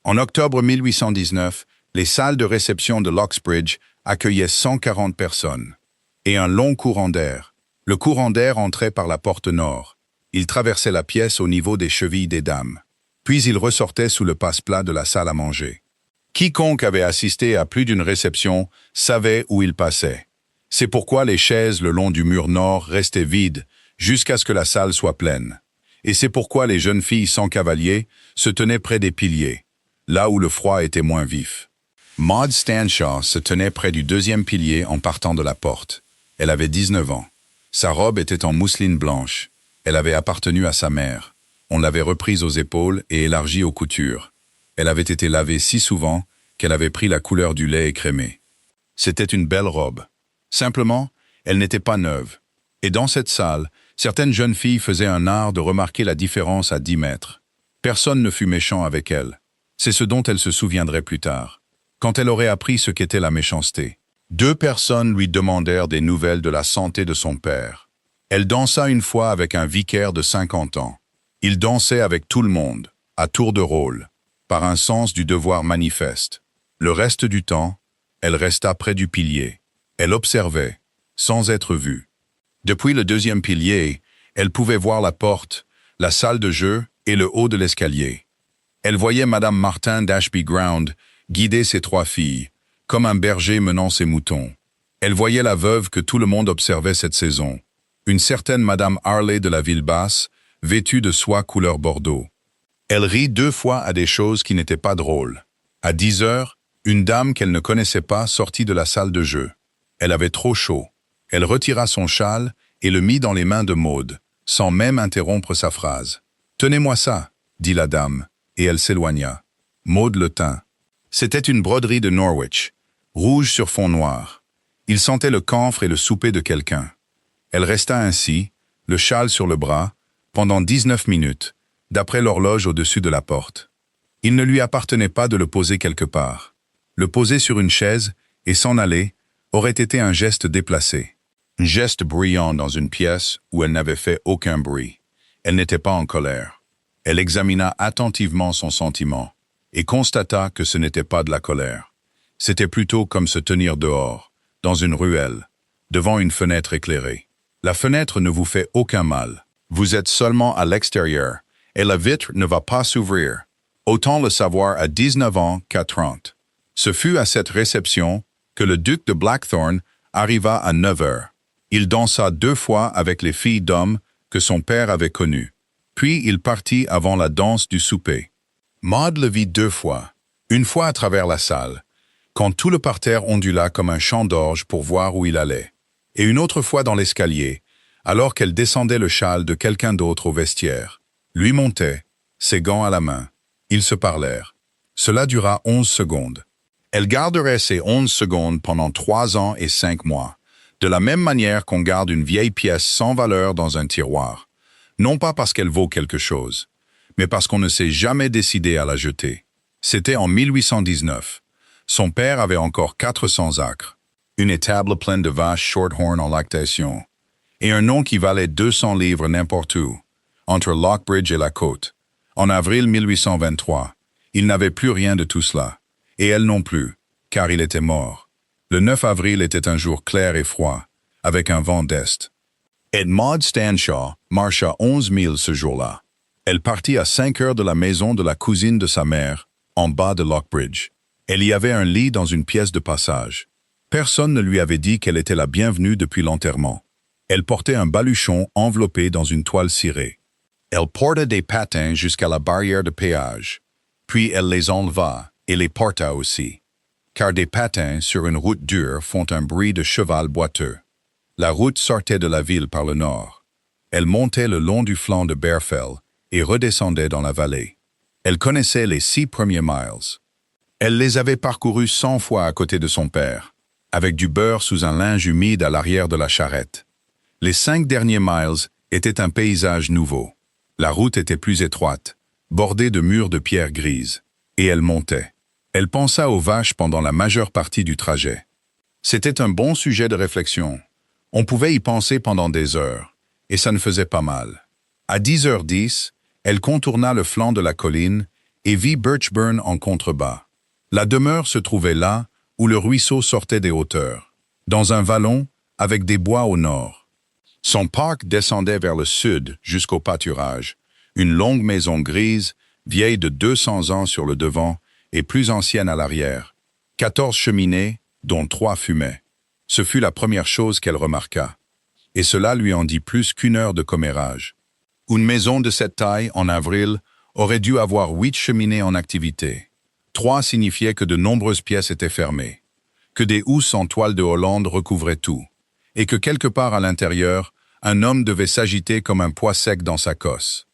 En octobre 1819, les salles de réception de Loxbridge accueillaient 140 personnes. Et un long courant d'air. Le courant d'air entrait par la porte nord. Il traversait la pièce au niveau des chevilles des dames. Puis il ressortait sous le passe-plat de la salle à manger. Quiconque avait assisté à plus d'une réception savait où il passait. C'est pourquoi les chaises le long du mur nord restaient vides jusqu'à ce que la salle soit pleine. Et c'est pourquoi les jeunes filles sans cavalier se tenaient près des piliers, là où le froid était moins vif. Maud Stanshaw se tenait près du deuxième pilier en partant de la porte. Elle avait 19 ans. Sa robe était en mousseline blanche. Elle avait appartenu à sa mère. On l'avait reprise aux épaules et élargie aux coutures. Elle avait été lavée si souvent qu'elle avait pris la couleur du lait écrémé. C'était une belle robe. Simplement, elle n'était pas neuve. Et dans cette salle, certaines jeunes filles faisaient un art de remarquer la différence à 10 mètres. Personne ne fut méchant avec elle. C'est ce dont elle se souviendrait plus tard, quand elle aurait appris ce qu'était la méchanceté. 2 personnes lui demandèrent des nouvelles de la santé de son père. Elle dansa une fois avec un vicaire de 50 ans. Il dansait avec tout le monde, à tour de rôle, par un sens du devoir manifeste. Le reste du temps, elle resta près du pilier. Elle observait, sans être vue. Depuis le deuxième pilier, elle pouvait voir la porte, la salle de jeu et le haut de l'escalier. Elle voyait Madame Martin d'Ashby Ground guider ses 3 filles, comme un berger menant ses moutons. Elle voyait la veuve que tout le monde observait cette saison, une certaine Madame Harley de la ville basse, vêtue de soie couleur bordeaux. Elle rit 2 fois à des choses qui n'étaient pas drôles. À 10 heures, une dame qu'elle ne connaissait pas sortit de la salle de jeu. Elle avait trop chaud. Elle retira son châle et le mit dans les mains de Maud, sans même interrompre sa phrase. « Tenez-moi ça », dit la dame, et elle s'éloigna. Maud le tint. C'était une broderie de Norwich, rouge sur fond noir. Il sentait le camphre et le souper de quelqu'un. Elle resta ainsi, le châle sur le bras, pendant 19 minutes, d'après l'horloge au-dessus de la porte. Il ne lui appartenait pas de le poser quelque part. Le poser sur une chaise et s'en aller aurait été un geste déplacé. Un geste bruyant dans une pièce où elle n'avait fait aucun bruit. Elle n'était pas en colère. Elle examina attentivement son sentiment et constata que ce n'était pas de la colère. C'était plutôt comme se tenir dehors, dans une ruelle, devant une fenêtre éclairée. La fenêtre ne vous fait aucun mal. Vous êtes seulement à l'extérieur, et la vitre ne va pas s'ouvrir. Autant le savoir à 19 ans qu'à 30. Ce fut à cette réception que le duc de Blackthorn arriva à 9 heures. Il dansa 2 fois avec les filles d'hommes que son père avait connues. Puis il partit avant la danse du souper. Maud le vit 2 fois, une fois à travers la salle, quand tout le parterre ondula comme un champ d'orge pour voir où il allait, et une autre fois dans l'escalier, alors qu'elle descendait le châle de quelqu'un d'autre au vestiaire. Lui montait, ses gants à la main. Ils se parlèrent. Cela dura 11 secondes. Elle garderait ces 11 secondes pendant 3 ans et 5 mois, de la même manière qu'on garde une vieille pièce sans valeur dans un tiroir, non pas parce qu'elle vaut quelque chose, mais parce qu'on ne s'est jamais décidé à la jeter. C'était en 1819. Son père avait encore 400 acres, une étable pleine de vaches shorthorn en lactation, et un nom qui valait 200 livres n'importe où, entre Lockbridge et la côte. En avril 1823, il n'avait plus rien de tout cela, et elle non plus, car il était mort. Le 9 avril était un jour clair et froid, avec un vent d'est. Et Maud Stanshaw marcha 11 milles ce jour-là. Elle partit à 5 heures de la maison de la cousine de sa mère, en bas de Lockbridge. Elle y avait un lit dans une pièce de passage. Personne ne lui avait dit qu'elle était la bienvenue depuis l'enterrement. Elle portait un baluchon enveloppé dans une toile cirée. Elle porta des patins jusqu'à la barrière de péage. Puis elle les enleva et les porta aussi. Car des patins sur une route dure font un bruit de cheval boiteux. La route sortait de la ville par le nord. Elle montait le long du flanc de Bearfell et redescendait dans la vallée. Elle connaissait les 6 premiers miles. Elle les avait parcourus 100 fois à côté de son père, avec du beurre sous un linge humide à l'arrière de la charrette. Les 5 derniers miles étaient un paysage nouveau. La route était plus étroite, bordée de murs de pierre grise, et elle montait. Elle pensa aux vaches pendant la majeure partie du trajet. C'était un bon sujet de réflexion. On pouvait y penser pendant des heures, et ça ne faisait pas mal. À 10h10, elle contourna le flanc de la colline et vit Birchburn en contrebas. La demeure se trouvait là où le ruisseau sortait des hauteurs, dans un vallon avec des bois au nord. Son parc descendait vers le sud jusqu'au pâturage, une longue maison grise, vieille de 200 ans sur le devant et plus ancienne à l'arrière. 14 cheminées, dont 3 fumaient. Ce fut la première chose qu'elle remarqua. Et cela lui en dit plus qu'une heure de commérage. Une maison de cette taille, en avril, aurait dû avoir 8 cheminées en activité. 3 signifiaient que de nombreuses pièces étaient fermées, que des housses en toile de Hollande recouvraient tout, et que quelque part à l'intérieur, un homme devait s'agiter comme un pois sec dans sa cosse.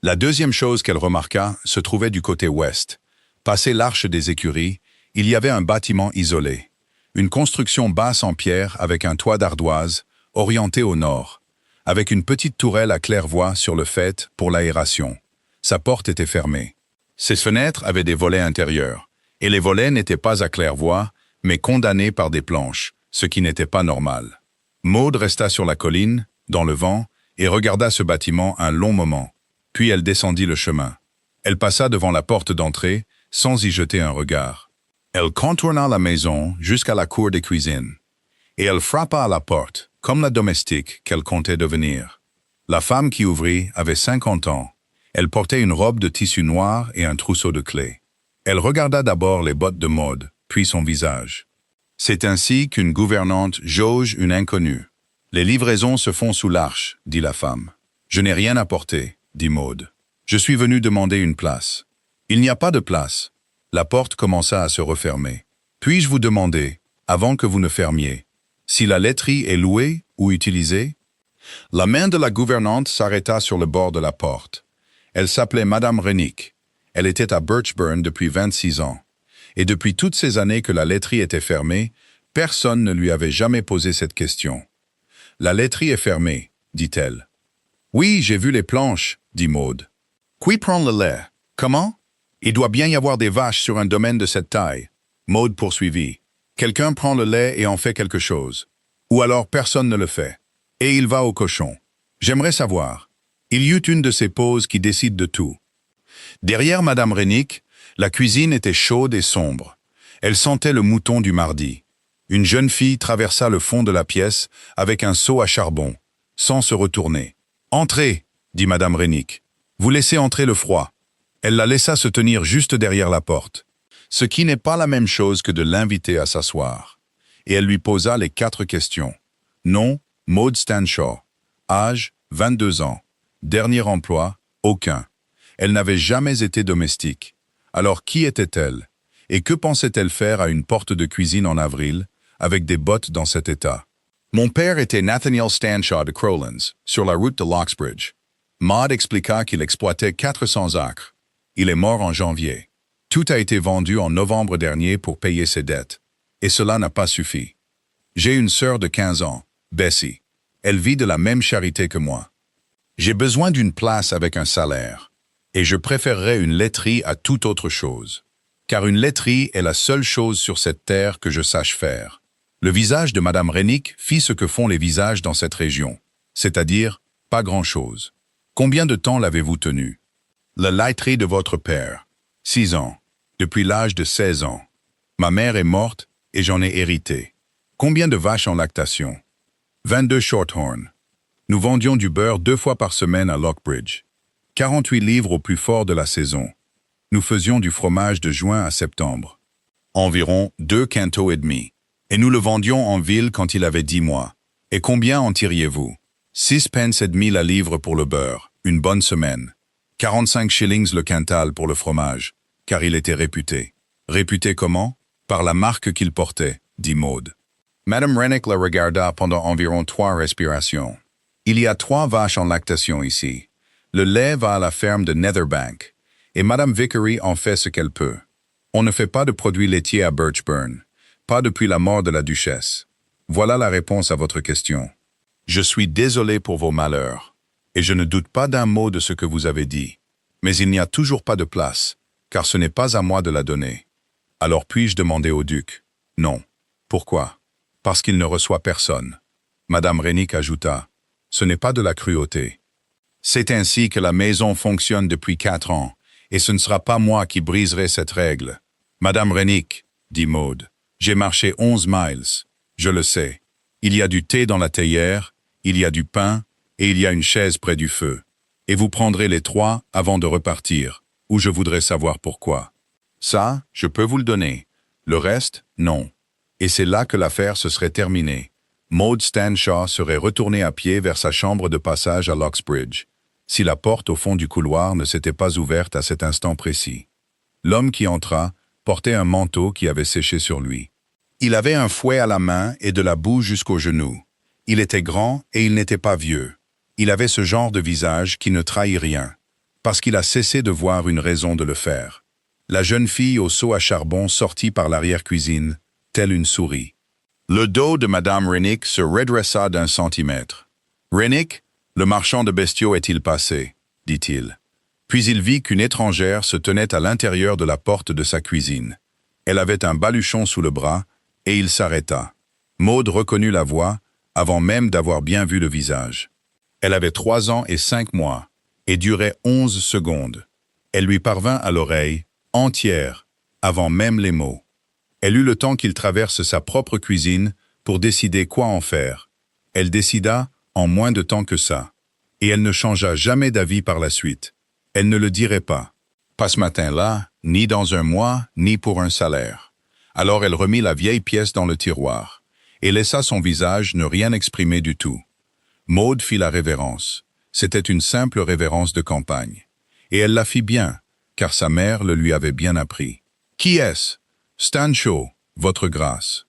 La deuxième chose qu'elle remarqua se trouvait du côté ouest. Passé l'Arche des Écuries, il y avait un bâtiment isolé. Une construction basse en pierre avec un toit d'ardoise, orienté au nord, avec une petite tourelle à claire-voie sur le faîte pour l'aération. Sa porte était fermée. Ses fenêtres avaient des volets intérieurs, et les volets n'étaient pas à claire-voie, mais condamnés par des planches, ce qui n'était pas normal. Maud resta sur la colline, dans le vent, et regarda ce bâtiment un long moment. Puis elle descendit le chemin. Elle passa devant la porte d'entrée, sans y jeter un regard. Elle contourna la maison jusqu'à la cour des cuisines. Et elle frappa à la porte, comme la domestique qu'elle comptait devenir. La femme qui ouvrit avait 50 ans. Elle portait une robe de tissu noir et un trousseau de clés. Elle regarda d'abord les bottes de Maud, puis son visage. C'est ainsi qu'une gouvernante jauge une inconnue. Les livraisons se font sous l'arche, dit la femme. Je n'ai rien apporté, dit Maud. Je suis venu demander une place. Il n'y a pas de place. La porte commença à se refermer. Puis-je vous demander, avant que vous ne fermiez, si la laiterie est louée ou utilisée? La main de la gouvernante s'arrêta sur le bord de la porte. Elle s'appelait Madame Rennick. Elle était à Birchburn depuis 26 ans. Et depuis toutes ces années que la laiterie était fermée, personne ne lui avait jamais posé cette question. La laiterie est fermée, dit-elle. Oui, j'ai vu les planches, dit Maud. Qui prend le lait? Comment? Il doit bien y avoir des vaches sur un domaine de cette taille. Maud poursuivit. Quelqu'un prend le lait et en fait quelque chose. Ou alors personne ne le fait. Et il va au cochon. J'aimerais savoir. Il y eut une de ces pauses qui décide de tout. Derrière Madame Rennick, la cuisine était chaude et sombre. Elle sentait le mouton du mardi. Une jeune fille traversa le fond de la pièce avec un seau à charbon, sans se retourner. « Entrez !» dit Madame Rennick. « Vous laissez entrer le froid. » Elle la laissa se tenir juste derrière la porte, ce qui n'est pas la même chose que de l'inviter à s'asseoir. Et elle lui posa les 4 questions. Nom, Maud Stanshaw. Âge, 22 ans. Dernier emploi, aucun. Elle n'avait jamais été domestique. Alors qui était-elle? Et que pensait-elle faire à une porte de cuisine en avril, avec des bottes dans cet état? Mon père était Nathaniel Stanshaw de Crowlands, sur la route de Loxbridge. Maud expliqua qu'il exploitait 400 acres. Il est mort en janvier. Tout a été vendu en novembre dernier pour payer ses dettes. Et cela n'a pas suffi. J'ai une sœur de 15 ans, Bessie. Elle vit de la même charité que moi. J'ai besoin d'une place avec un salaire. Et je préférerais une laiterie à toute autre chose. Car une laiterie est la seule chose sur cette terre que je sache faire. Le visage de Madame Rennick fit ce que font les visages dans cette région. C'est-à-dire, pas grand-chose. Combien de temps l'avez-vous tenu? La laiterie de votre père. 6 ans. Depuis l'âge de 16 ans. Ma mère est morte et j'en ai hérité. Combien de vaches en lactation? 22 Shorthorn. Nous vendions du beurre 2 fois par semaine à Lockbridge. 48 livres au plus fort de la saison. Nous faisions du fromage de juin à septembre. Environ 2 quintaux et demi. Et nous le vendions en ville quand il avait 10 mois. Et combien en tiriez-vous? 6 pence et demi la livre pour le beurre, une bonne semaine. 45 shillings le quintal pour le fromage, car il était réputé. Réputé comment? Par la marque qu'il portait, dit Maud. Madame Rennick la regarda pendant environ 3 respirations. Il y a 3 vaches en lactation ici. Le lait va à la ferme de Netherbank, et Madame Vickery en fait ce qu'elle peut. On ne fait pas de produits laitiers à Birchburn, pas depuis la mort de la duchesse. Voilà la réponse à votre question. Je suis désolé pour vos malheurs, et je ne doute pas d'un mot de ce que vous avez dit. Mais il n'y a toujours pas de place, car ce n'est pas à moi de la donner. Alors puis-je demander au duc? Non. Pourquoi? Parce qu'il ne reçoit personne. Madame Rennick ajouta, ce n'est pas de la cruauté. C'est ainsi que la maison fonctionne depuis 4 ans, et ce ne sera pas moi qui briserai cette règle. Madame Rennick, dit Maud, j'ai marché 11 miles. Je le sais. Il y a du thé dans la théière, il y a du pain, et il y a une chaise près du feu. Et vous prendrez les 3 avant de repartir, ou je voudrais savoir pourquoi. Ça, je peux vous le donner. Le reste, non. Et c'est là que l'affaire se serait terminée. Maud Stanshaw serait retournée à pied vers sa chambre de passage à Locksbridge, si la porte au fond du couloir ne s'était pas ouverte à cet instant précis. L'homme qui entra portait un manteau qui avait séché sur lui. Il avait un fouet à la main et de la boue jusqu'aux genoux. Il était grand et il n'était pas vieux. Il avait ce genre de visage qui ne trahit rien, parce qu'il a cessé de voir une raison de le faire. La jeune fille au seau à charbon sortit par l'arrière-cuisine, telle une souris. Le dos de Madame Rennick se redressa d'1 centimètre. « Rennick, le marchand de bestiaux est-il passé ?» dit-il. Puis il vit qu'une étrangère se tenait à l'intérieur de la porte de sa cuisine. Elle avait un baluchon sous le bras, et il s'arrêta. Maud reconnut la voix, avant même d'avoir bien vu le visage. Elle avait 3 ans et 5 mois, et durait 11 secondes. Elle lui parvint à l'oreille, entière, avant même les mots. Elle eut le temps qu'il traverse sa propre cuisine pour décider quoi en faire. Elle décida en moins de temps que ça. Et elle ne changea jamais d'avis par la suite. Elle ne le dirait pas. Pas ce matin-là, ni dans un mois, ni pour un salaire. Alors elle remit la vieille pièce dans le tiroir et laissa son visage ne rien exprimer du tout. Maud fit la révérence. C'était une simple révérence de campagne. Et elle la fit bien, car sa mère le lui avait bien appris. « Qui est-ce ?»« Stanshaw, votre grâce. »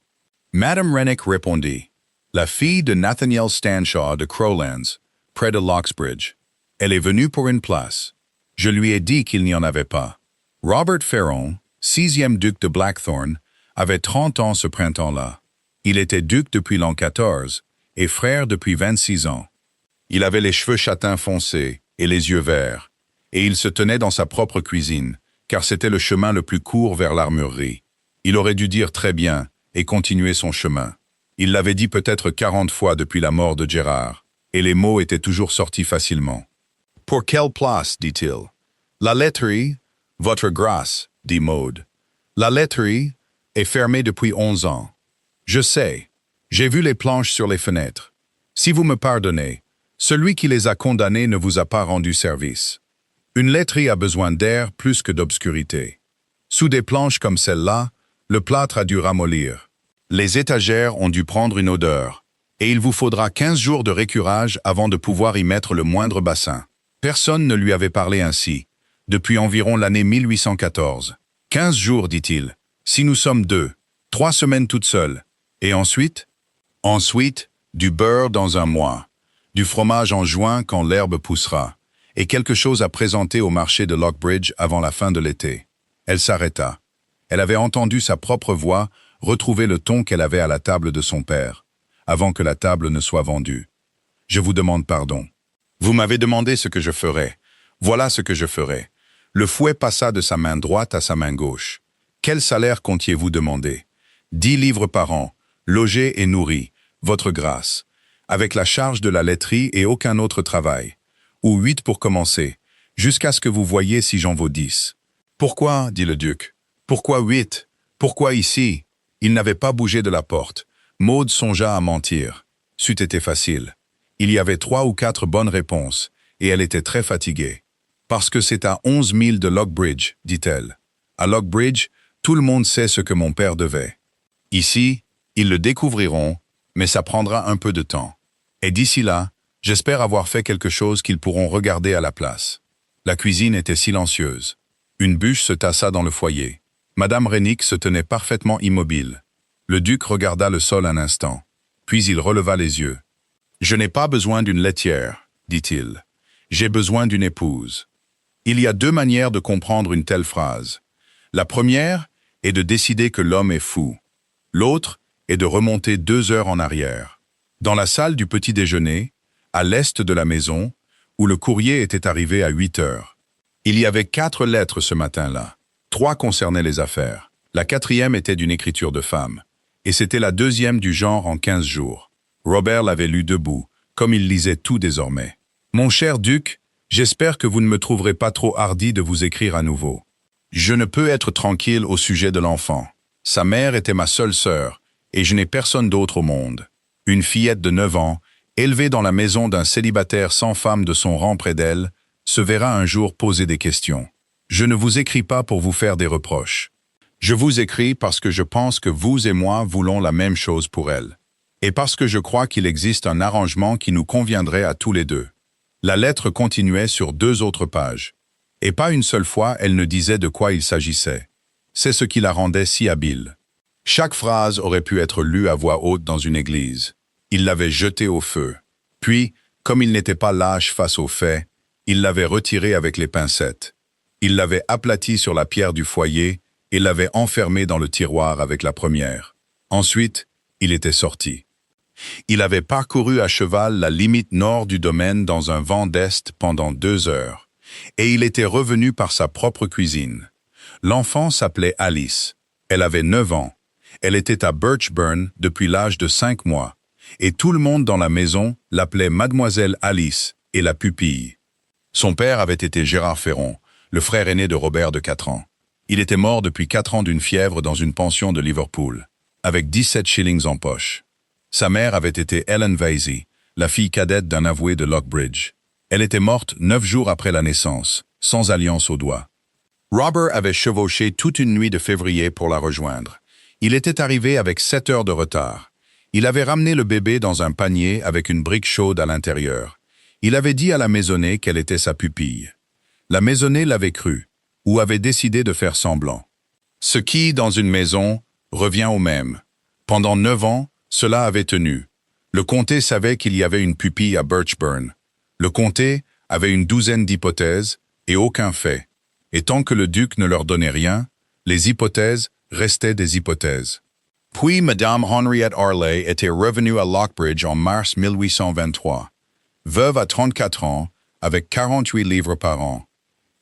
Madame Rennick répondit. « La fille de Nathaniel Stanshaw de Crowlands, près de Locksbridge. Elle est venue pour une place. Je lui ai dit qu'il n'y en avait pas. Robert Ferron, 6e duc de Blackthorn, avait 30 ans ce printemps-là. Il était duc depuis l'an 14 et frère depuis 26 ans. Il avait les cheveux châtains foncés et les yeux verts, et il se tenait dans sa propre cuisine, car c'était le chemin le plus court vers l'armurerie. Il aurait dû dire très bien et continuer son chemin. Il l'avait dit peut-être 40 fois depuis la mort de Gérard, et les mots étaient toujours sortis facilement. « Pour quelle place ?» dit-il. « La laiterie, votre grâce, » dit Maud. « La laiterie est fermée depuis 11 ans. Je sais, j'ai vu les planches sur les fenêtres. Si vous me pardonnez, celui qui les a condamnées ne vous a pas rendu service. Une laiterie a besoin d'air plus que d'obscurité. Sous des planches comme celle-là, le plâtre a dû ramollir. Les étagères ont dû prendre une odeur, et il vous faudra 15 jours de récurage avant de pouvoir y mettre le moindre bassin. » Personne ne lui avait parlé ainsi, depuis environ l'année 1814. 15 jours, dit-il, si nous sommes 2, 3 semaines toutes seules. Et ensuite? Ensuite, du beurre dans un mois, du fromage en juin quand l'herbe poussera, et quelque chose à présenter au marché de Lockbridge avant la fin de l'été. Elle s'arrêta. Elle avait entendu sa propre voix retrouver le ton qu'elle avait à la table de son père, avant que la table ne soit vendue. « Je vous demande pardon. Vous m'avez demandé ce que je ferais. Voilà ce que je ferai. » Le fouet passa de sa main droite à sa main gauche. « Quel salaire comptiez-vous demander ? 10 livres par an, logé et nourri, votre grâce, avec la charge de la laiterie et aucun autre travail. Ou 8 pour commencer, jusqu'à ce que vous voyiez si j'en vaux 10. »« Pourquoi ?» dit le duc. « Pourquoi 8 ? Pourquoi ici ?» Il n'avait pas bougé de la porte. Maud songea à mentir. C'eût été facile. Il y avait 3 ou 4 bonnes réponses, et elle était très fatiguée. « Parce que c'est à 11 milles de Lockbridge, dit-elle. À Lockbridge, tout le monde sait ce que mon père devait. Ici, ils le découvriront, mais ça prendra un peu de temps. Et d'ici là, j'espère avoir fait quelque chose qu'ils pourront regarder à la place. » La cuisine était silencieuse. Une bûche se tassa dans le foyer. Madame Rennick se tenait parfaitement immobile. Le duc regarda le sol un instant, puis il releva les yeux. « Je n'ai pas besoin d'une laitière, dit-il. J'ai besoin d'une épouse. » Il y a 2 manières de comprendre une telle phrase. La première est de décider que l'homme est fou. L'autre est de remonter 2 heures en arrière. Dans la salle du petit déjeuner, à l'est de la maison, où le courrier était arrivé à 8 heures. Il y avait 4 lettres ce matin-là. 3 concernaient les affaires. La 4e était d'une écriture de femme. Et c'était la 2e du genre en 15 jours. Robert l'avait lu debout, comme il lisait tout désormais. « Mon cher duc, J'espère que vous ne me trouverez pas trop hardi de vous écrire à nouveau. Je ne peux être tranquille au sujet de l'enfant. Sa mère était ma seule sœur, et je n'ai personne d'autre au monde. Une fillette de 9 ans, élevée dans la maison d'un célibataire sans femme de son rang près d'elle, se verra un jour poser des questions. Je ne vous écris pas pour vous faire des reproches. Je vous écris parce que je pense que vous et moi voulons la même chose pour elle. Et parce que je crois qu'il existe un arrangement qui nous conviendrait à tous les deux. La lettre continuait sur 2 autres pages. Et pas une seule fois elle ne disait de quoi il s'agissait. C'est ce qui la rendait si habile. Chaque phrase aurait pu être lue à voix haute dans une église. Il l'avait jetée au feu. Puis, comme il n'était pas lâche face aux faits, il l'avait retirée avec les pincettes. Il l'avait aplatie sur la pierre du foyer et l'avait enfermée dans le tiroir avec la première. Ensuite, il était sorti. Il avait parcouru à cheval la limite nord du domaine dans un vent d'est pendant 2 heures, et il était revenu par sa propre cuisine. L'enfant s'appelait Alice. Elle avait 9 ans. Elle était à Birchburn depuis l'âge de 5 mois, et tout le monde dans la maison l'appelait Mademoiselle Alice et la pupille. Son père avait été Gérard Ferron, le frère aîné de Robert de 4 ans. Il était mort depuis 4 ans d'une fièvre dans une pension de Liverpool, avec 17 shillings en poche. Sa mère avait été Ellen Vasey, la fille cadette d'un avoué de Lockbridge. Elle était morte 9 jours après la naissance, sans alliance au doigt. Robert avait chevauché toute une nuit de février pour la rejoindre. Il était arrivé avec 7 heures de retard. Il avait ramené le bébé dans un panier avec une brique chaude à l'intérieur. Il avait dit à la maisonnée qu'elle était sa pupille. La maisonnée l'avait cru, ou avait décidé de faire semblant. Ce qui, dans une maison, revient au même. Pendant 9 ans, cela avait tenu. Le comté savait qu'il y avait une pupille à Birchburn. Le comté avait une 12aine d'hypothèses et aucun fait. Et tant que le duc ne leur donnait rien, les hypothèses restaient des hypothèses. Puis Madame Henriette Harley était revenue à Lockbridge en mars 1823. Veuve à 34 ans, avec 48 livres par an.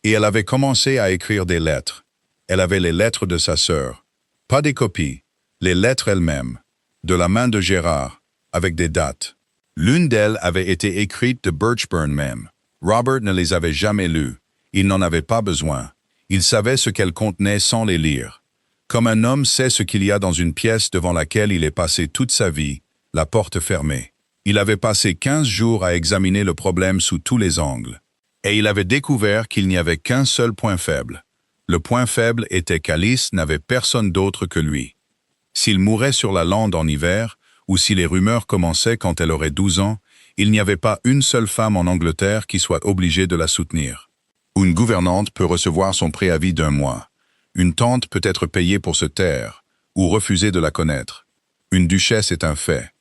Et elle avait commencé à écrire des lettres. Elle avait les lettres de sa sœur. Pas des copies, les lettres elles-mêmes. De la main de Gérard, avec des dates. L'une d'elles avait été écrite de Birchburn même. Robert ne les avait jamais lues. Il n'en avait pas besoin. Il savait ce qu'elles contenaient sans les lire. Comme un homme sait ce qu'il y a dans une pièce devant laquelle il est passé toute sa vie, la porte fermée. Il avait passé 15 jours à examiner le problème sous tous les angles. Et il avait découvert qu'il n'y avait qu'un seul point faible. Le point faible était qu'Alice n'avait personne d'autre que lui. S'il mourait sur la lande en hiver, ou si les rumeurs commençaient quand elle aurait 12 ans, il n'y avait pas une seule femme en Angleterre qui soit obligée de la soutenir. Une gouvernante peut recevoir son préavis d'1 mois. Une tante peut être payée pour se taire, ou refuser de la connaître. Une duchesse est un fait.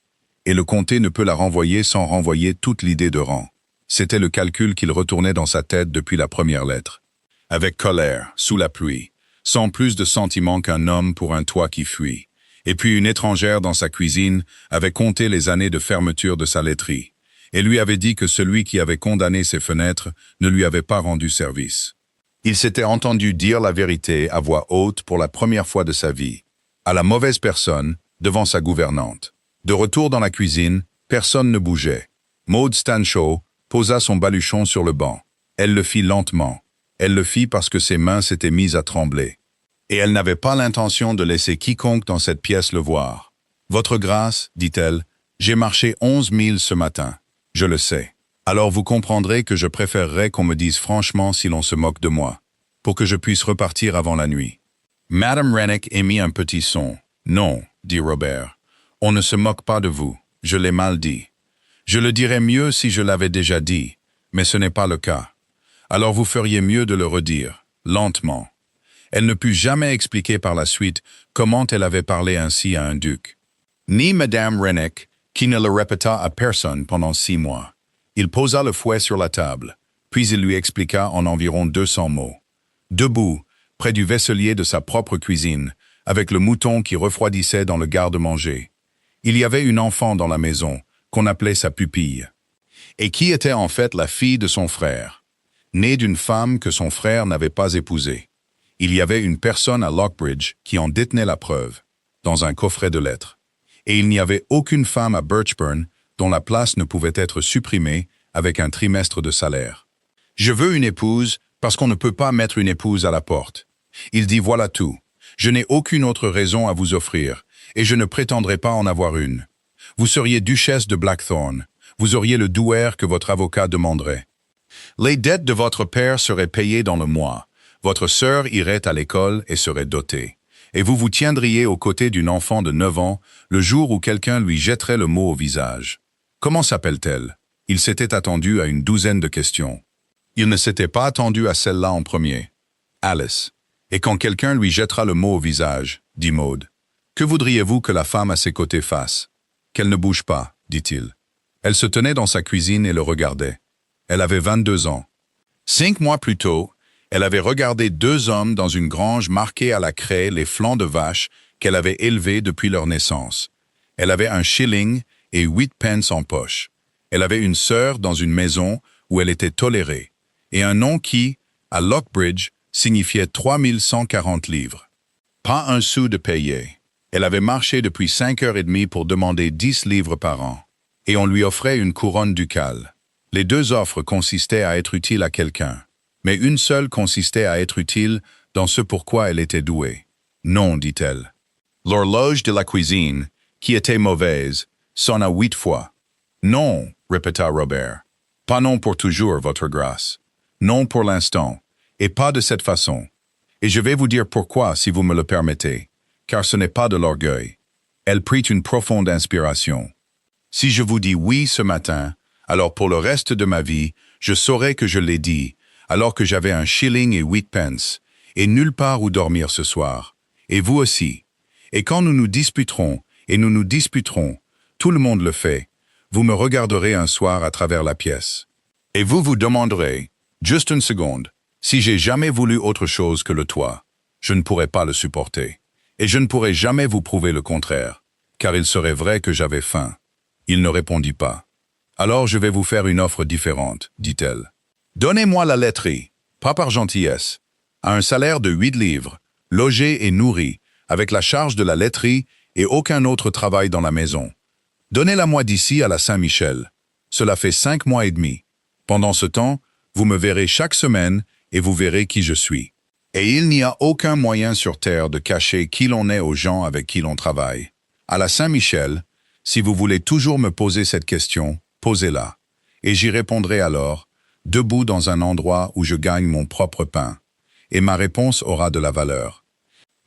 Et le comté ne peut la renvoyer sans renvoyer toute l'idée de rang. C'était le calcul qu'il retournait dans sa tête depuis la première lettre. Avec colère, sous la pluie, sans plus de sentiment qu'un homme pour un toit qui fuit. Et puis une étrangère dans sa cuisine avait compté les années de fermeture de sa laiterie, et lui avait dit que celui qui avait condamné ses fenêtres ne lui avait pas rendu service. Il s'était entendu dire la vérité à voix haute pour la première fois de sa vie, à la mauvaise personne, devant sa gouvernante. De retour dans la cuisine, personne ne bougeait. Maud Stanshall posa son baluchon sur le banc. Elle le fit lentement. Elle le fit parce que ses mains s'étaient mises à trembler. Et elle n'avait pas l'intention de laisser quiconque dans cette pièce le voir. « Votre grâce, dit-elle, j'ai marché 11 milles ce matin. Je le sais. Alors vous comprendrez que je préférerais qu'on me dise franchement si l'on se moque de moi, pour que je puisse repartir avant la nuit. » Madame Rennick émit un petit son. « Non, dit Robert, on ne se moque pas de vous. Je l'ai mal dit. Je le dirais mieux si je l'avais déjà dit, mais ce n'est pas le cas. Alors vous feriez mieux de le redire, lentement. » Elle ne put jamais expliquer par la suite comment elle avait parlé ainsi à un duc. Ni Madame Rennick, qui ne le répéta à personne pendant 6 mois. Il posa le fouet sur la table, puis il lui expliqua en environ 200 mots. Debout, près du vaisselier de sa propre cuisine, avec le mouton qui refroidissait dans le garde-manger. Il y avait une enfant dans la maison, qu'on appelait sa pupille, et qui était en fait la fille de son frère, née d'une femme que son frère n'avait pas épousée. Il y avait une personne à Lockbridge qui en détenait la preuve, dans un coffret de lettres. Et il n'y avait aucune femme à Birchburn dont la place ne pouvait être supprimée avec un trimestre de salaire. Je veux une épouse parce qu'on ne peut pas mettre une épouse à la porte. Il dit voilà tout. Je n'ai aucune autre raison à vous offrir, et je ne prétendrai pas en avoir une. Vous seriez duchesse de Blackthorn. Vous auriez le douaire que votre avocat demanderait. Les dettes de votre père seraient payées dans le mois. Votre sœur irait à l'école et serait dotée. Et vous vous tiendriez aux côtés d'une enfant de 9 ans le jour où quelqu'un lui jetterait le mot au visage. Comment s'appelle-t-elle? Il s'était attendu à une douzaine de questions. Il ne s'était pas attendu à celle-là en premier. Alice. Et quand quelqu'un lui jettera le mot au visage, dit Maud, que voudriez-vous que la femme à ses côtés fasse? Qu'elle ne bouge pas, dit-il. Elle se tenait dans sa cuisine et le regardait. Elle avait 22 ans. 5 mois plus tôt, elle avait regardé 2 hommes dans une grange marquée à la craie les flancs de vache qu'elle avait élevés depuis leur naissance. Elle avait 1 shilling et 8 pence en poche. Elle avait une sœur dans une maison où elle était tolérée, et un nom qui, à Lockbridge, signifiait 3140 livres. Pas un sou de payé. Elle avait marché depuis 5h30 pour demander 10 livres par an, et on lui offrait une couronne ducale. Les 2 offres consistaient à être utile à quelqu'un, mais une seule consistait à être utile dans ce pourquoi elle était douée. Non, dit-elle. L'horloge de la cuisine, qui était mauvaise, sonna 8 fois. Non, répéta Robert. Pas non pour toujours, votre grâce. Non pour l'instant, et pas de cette façon. Et je vais vous dire pourquoi, si vous me le permettez, car ce n'est pas de l'orgueil. Elle prit une profonde inspiration. Si je vous dis oui ce matin, alors pour le reste de ma vie, je saurai que je l'ai dit, alors que j'avais 1 shilling et 8 pence, et nulle part où dormir ce soir. Et vous aussi. Et quand nous nous disputerons, et nous nous disputerons, tout le monde le fait, vous me regarderez un soir à travers la pièce. Et vous vous demanderez, juste une seconde, si j'ai jamais voulu autre chose que le toit, je ne pourrais pas le supporter. Et je ne pourrais jamais vous prouver le contraire, car il serait vrai que j'avais faim. Il ne répondit pas. Alors je vais vous faire une offre différente, dit-elle. Donnez-moi la laiterie, pas par gentillesse, à un salaire de 8 livres, logé et nourri, avec la charge de la laiterie et aucun autre travail dans la maison. Donnez-la-moi d'ici à la Saint-Michel. Cela fait 5 mois et demi. Pendant ce temps, vous me verrez chaque semaine et vous verrez qui je suis. Et il n'y a aucun moyen sur terre de cacher qui l'on est aux gens avec qui l'on travaille. À la Saint-Michel, si vous voulez toujours me poser cette question, posez-la. Et j'y répondrai alors, debout dans un endroit où je gagne mon propre pain. Et ma réponse aura de la valeur.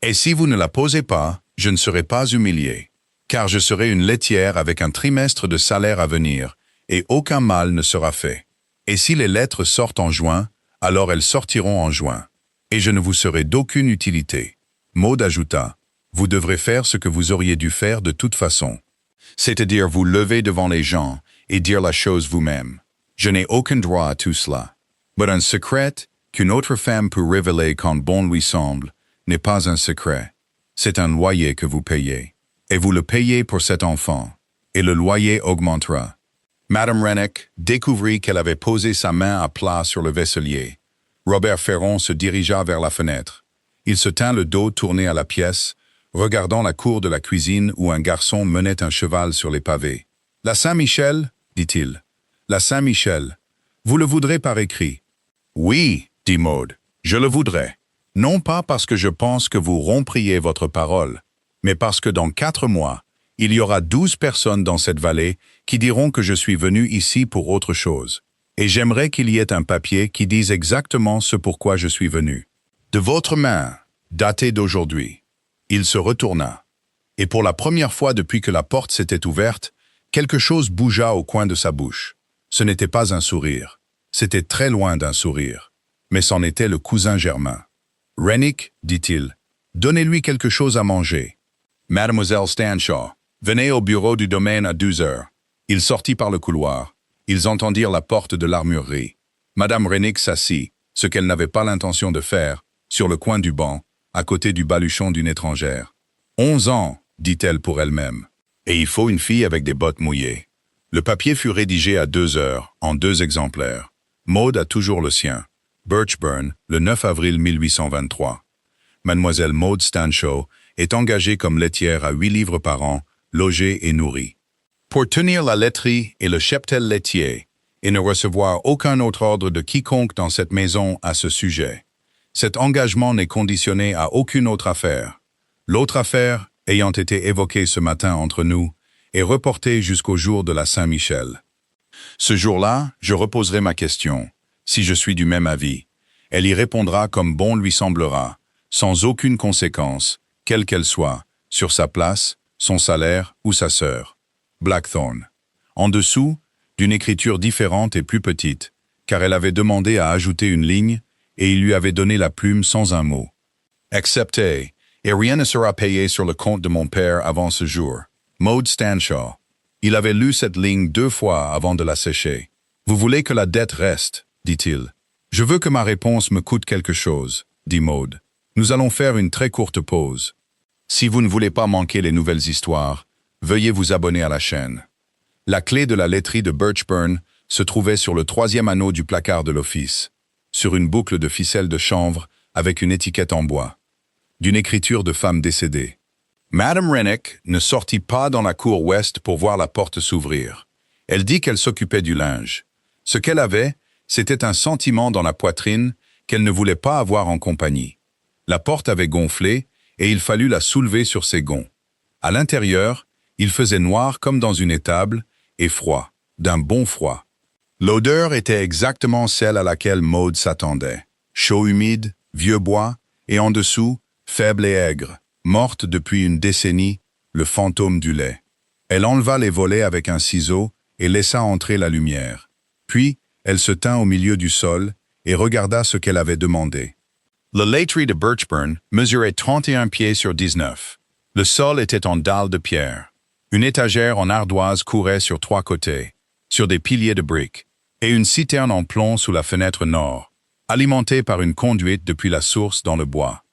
Et si vous ne la posez pas, je ne serai pas humilié. Car je serai une laitière avec un trimestre de salaire à venir, et aucun mal ne sera fait. Et si les lettres sortent en juin, alors elles sortiront en juin. Et je ne vous serai d'aucune utilité. Maud ajouta, vous devrez faire ce que vous auriez dû faire de toute façon. C'est-à-dire vous lever devant les gens et dire la chose vous-même. Je n'ai aucun droit à tout cela. Mais un secret qu'une autre femme peut révéler quand bon lui semble n'est pas un secret. C'est un loyer que vous payez. Et vous le payez pour cet enfant. Et le loyer augmentera. Madame Rennick découvrit qu'elle avait posé sa main à plat sur le vaisselier. Robert Ferron se dirigea vers la fenêtre. Il se tint le dos tourné à la pièce, regardant la cour de la cuisine où un garçon menait un cheval sur les pavés. « La Saint-Michel » dit-il. « La Saint-Michel. Vous le voudrez par écrit. »« Oui, » dit Maud, « je le voudrais. Non pas parce que je pense que vous rompriez votre parole, mais parce que dans 4 mois, il y aura 12 personnes dans cette vallée qui diront que je suis venu ici pour autre chose. Et j'aimerais qu'il y ait un papier qui dise exactement ce pourquoi je suis venu. De votre main, datée d'aujourd'hui. » Il se retourna. Et pour la première fois depuis que la porte s'était ouverte, quelque chose bougea au coin de sa bouche. Ce n'était pas un sourire. C'était très loin d'un sourire. Mais c'en était le cousin germain. « Rennick, dit-il, donnez-lui quelque chose à manger. Mademoiselle Stanshaw, venez au bureau du domaine à 12 heures. » Il sortit par le couloir. Ils entendirent la porte de l'armurerie. Madame Rennick s'assit, ce qu'elle n'avait pas l'intention de faire, sur le coin du banc, à côté du baluchon d'une étrangère. « 11 ans, dit-elle pour elle-même. Et il faut une fille avec des bottes mouillées. » Le papier fut rédigé à 2 heures, en 2 exemplaires. Maud a toujours le sien. Birchburn, le 9 avril 1823. Mademoiselle Maud Stanshaw est engagée comme laitière à 8 livres par an, logée et nourrie. Pour tenir la laiterie et le cheptel laitier, et ne recevoir aucun autre ordre de quiconque dans cette maison à ce sujet. Cet engagement n'est conditionné à aucune autre affaire. L'autre affaire, ayant été évoquée ce matin entre nous, est reportée jusqu'au jour de la Saint-Michel. Ce jour-là, je reposerai ma question. Si je suis du même avis, elle y répondra comme bon lui semblera, sans aucune conséquence, quelle qu'elle soit, sur sa place, son salaire ou sa sœur. Blackthorn. En dessous, d'une écriture différente et plus petite, car elle avait demandé à ajouter une ligne, et il lui avait donné la plume sans un mot. Accepté, et rien ne sera payé sur le compte de mon père avant ce jour. Maud Stanshaw. Il avait lu cette ligne 2 fois avant de la sécher. Vous voulez que la dette reste, dit-il. Je veux que ma réponse me coûte quelque chose, dit Maud. Nous allons faire une très courte pause. Si vous ne voulez pas manquer les nouvelles histoires, veuillez vous abonner à la chaîne. La clé de la laiterie de Birchburn se trouvait sur le 3e anneau du placard de l'office, sur une boucle de ficelle de chanvre avec une étiquette en bois, d'une écriture de femme décédée. Madame Rennick ne sortit pas dans la cour ouest pour voir la porte s'ouvrir. Elle dit qu'elle s'occupait du linge. Ce qu'elle avait, c'était un sentiment dans la poitrine qu'elle ne voulait pas avoir en compagnie. La porte avait gonflé et il fallut la soulever sur ses gonds. À l'intérieur, il faisait noir comme dans une étable et froid, d'un bon froid. L'odeur était exactement celle à laquelle Maud s'attendait. Chaud humide, vieux bois, et en dessous, faible et aigre, morte depuis une décennie, le fantôme du lait. Elle enleva les volets avec un ciseau et laissa entrer la lumière. Puis, elle se tint au milieu du sol et regarda ce qu'elle avait demandé. La laiterie de Birchburn mesurait 31 pieds sur 19. Le sol était en dalles de pierre. Une étagère en ardoise courait sur 3 côtés, sur des piliers de briques, et une citerne en plomb sous la fenêtre nord, alimentée par une conduite depuis la source dans le bois.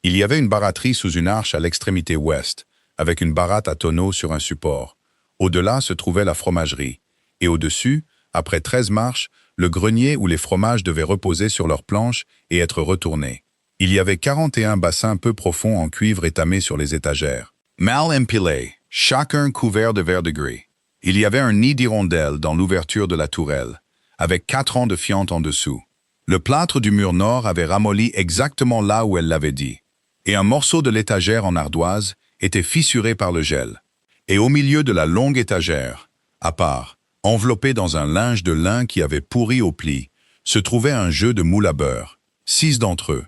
Il y avait une baratterie sous une arche à l'extrémité ouest, avec une baratte à tonneaux sur un support. Au-delà se trouvait la fromagerie, et au-dessus, après 13 marches, le grenier où les fromages devaient reposer sur leurs planches et être retournés. Il y avait 41 bassins peu profonds en cuivre étamés sur les étagères, mal empilés, chacun couvert de verre de gris. Il y avait un nid d'hirondelles dans l'ouverture de la tourelle, avec 4 rangs de fientes en dessous. Le plâtre du mur nord avait ramolli exactement là où elle l'avait dit, et un morceau de l'étagère en ardoise était fissuré par le gel. Et au milieu de la longue étagère, à part, enveloppé dans un linge de lin qui avait pourri au pli, se trouvait un jeu de moules à beurre, 6 d'entre eux,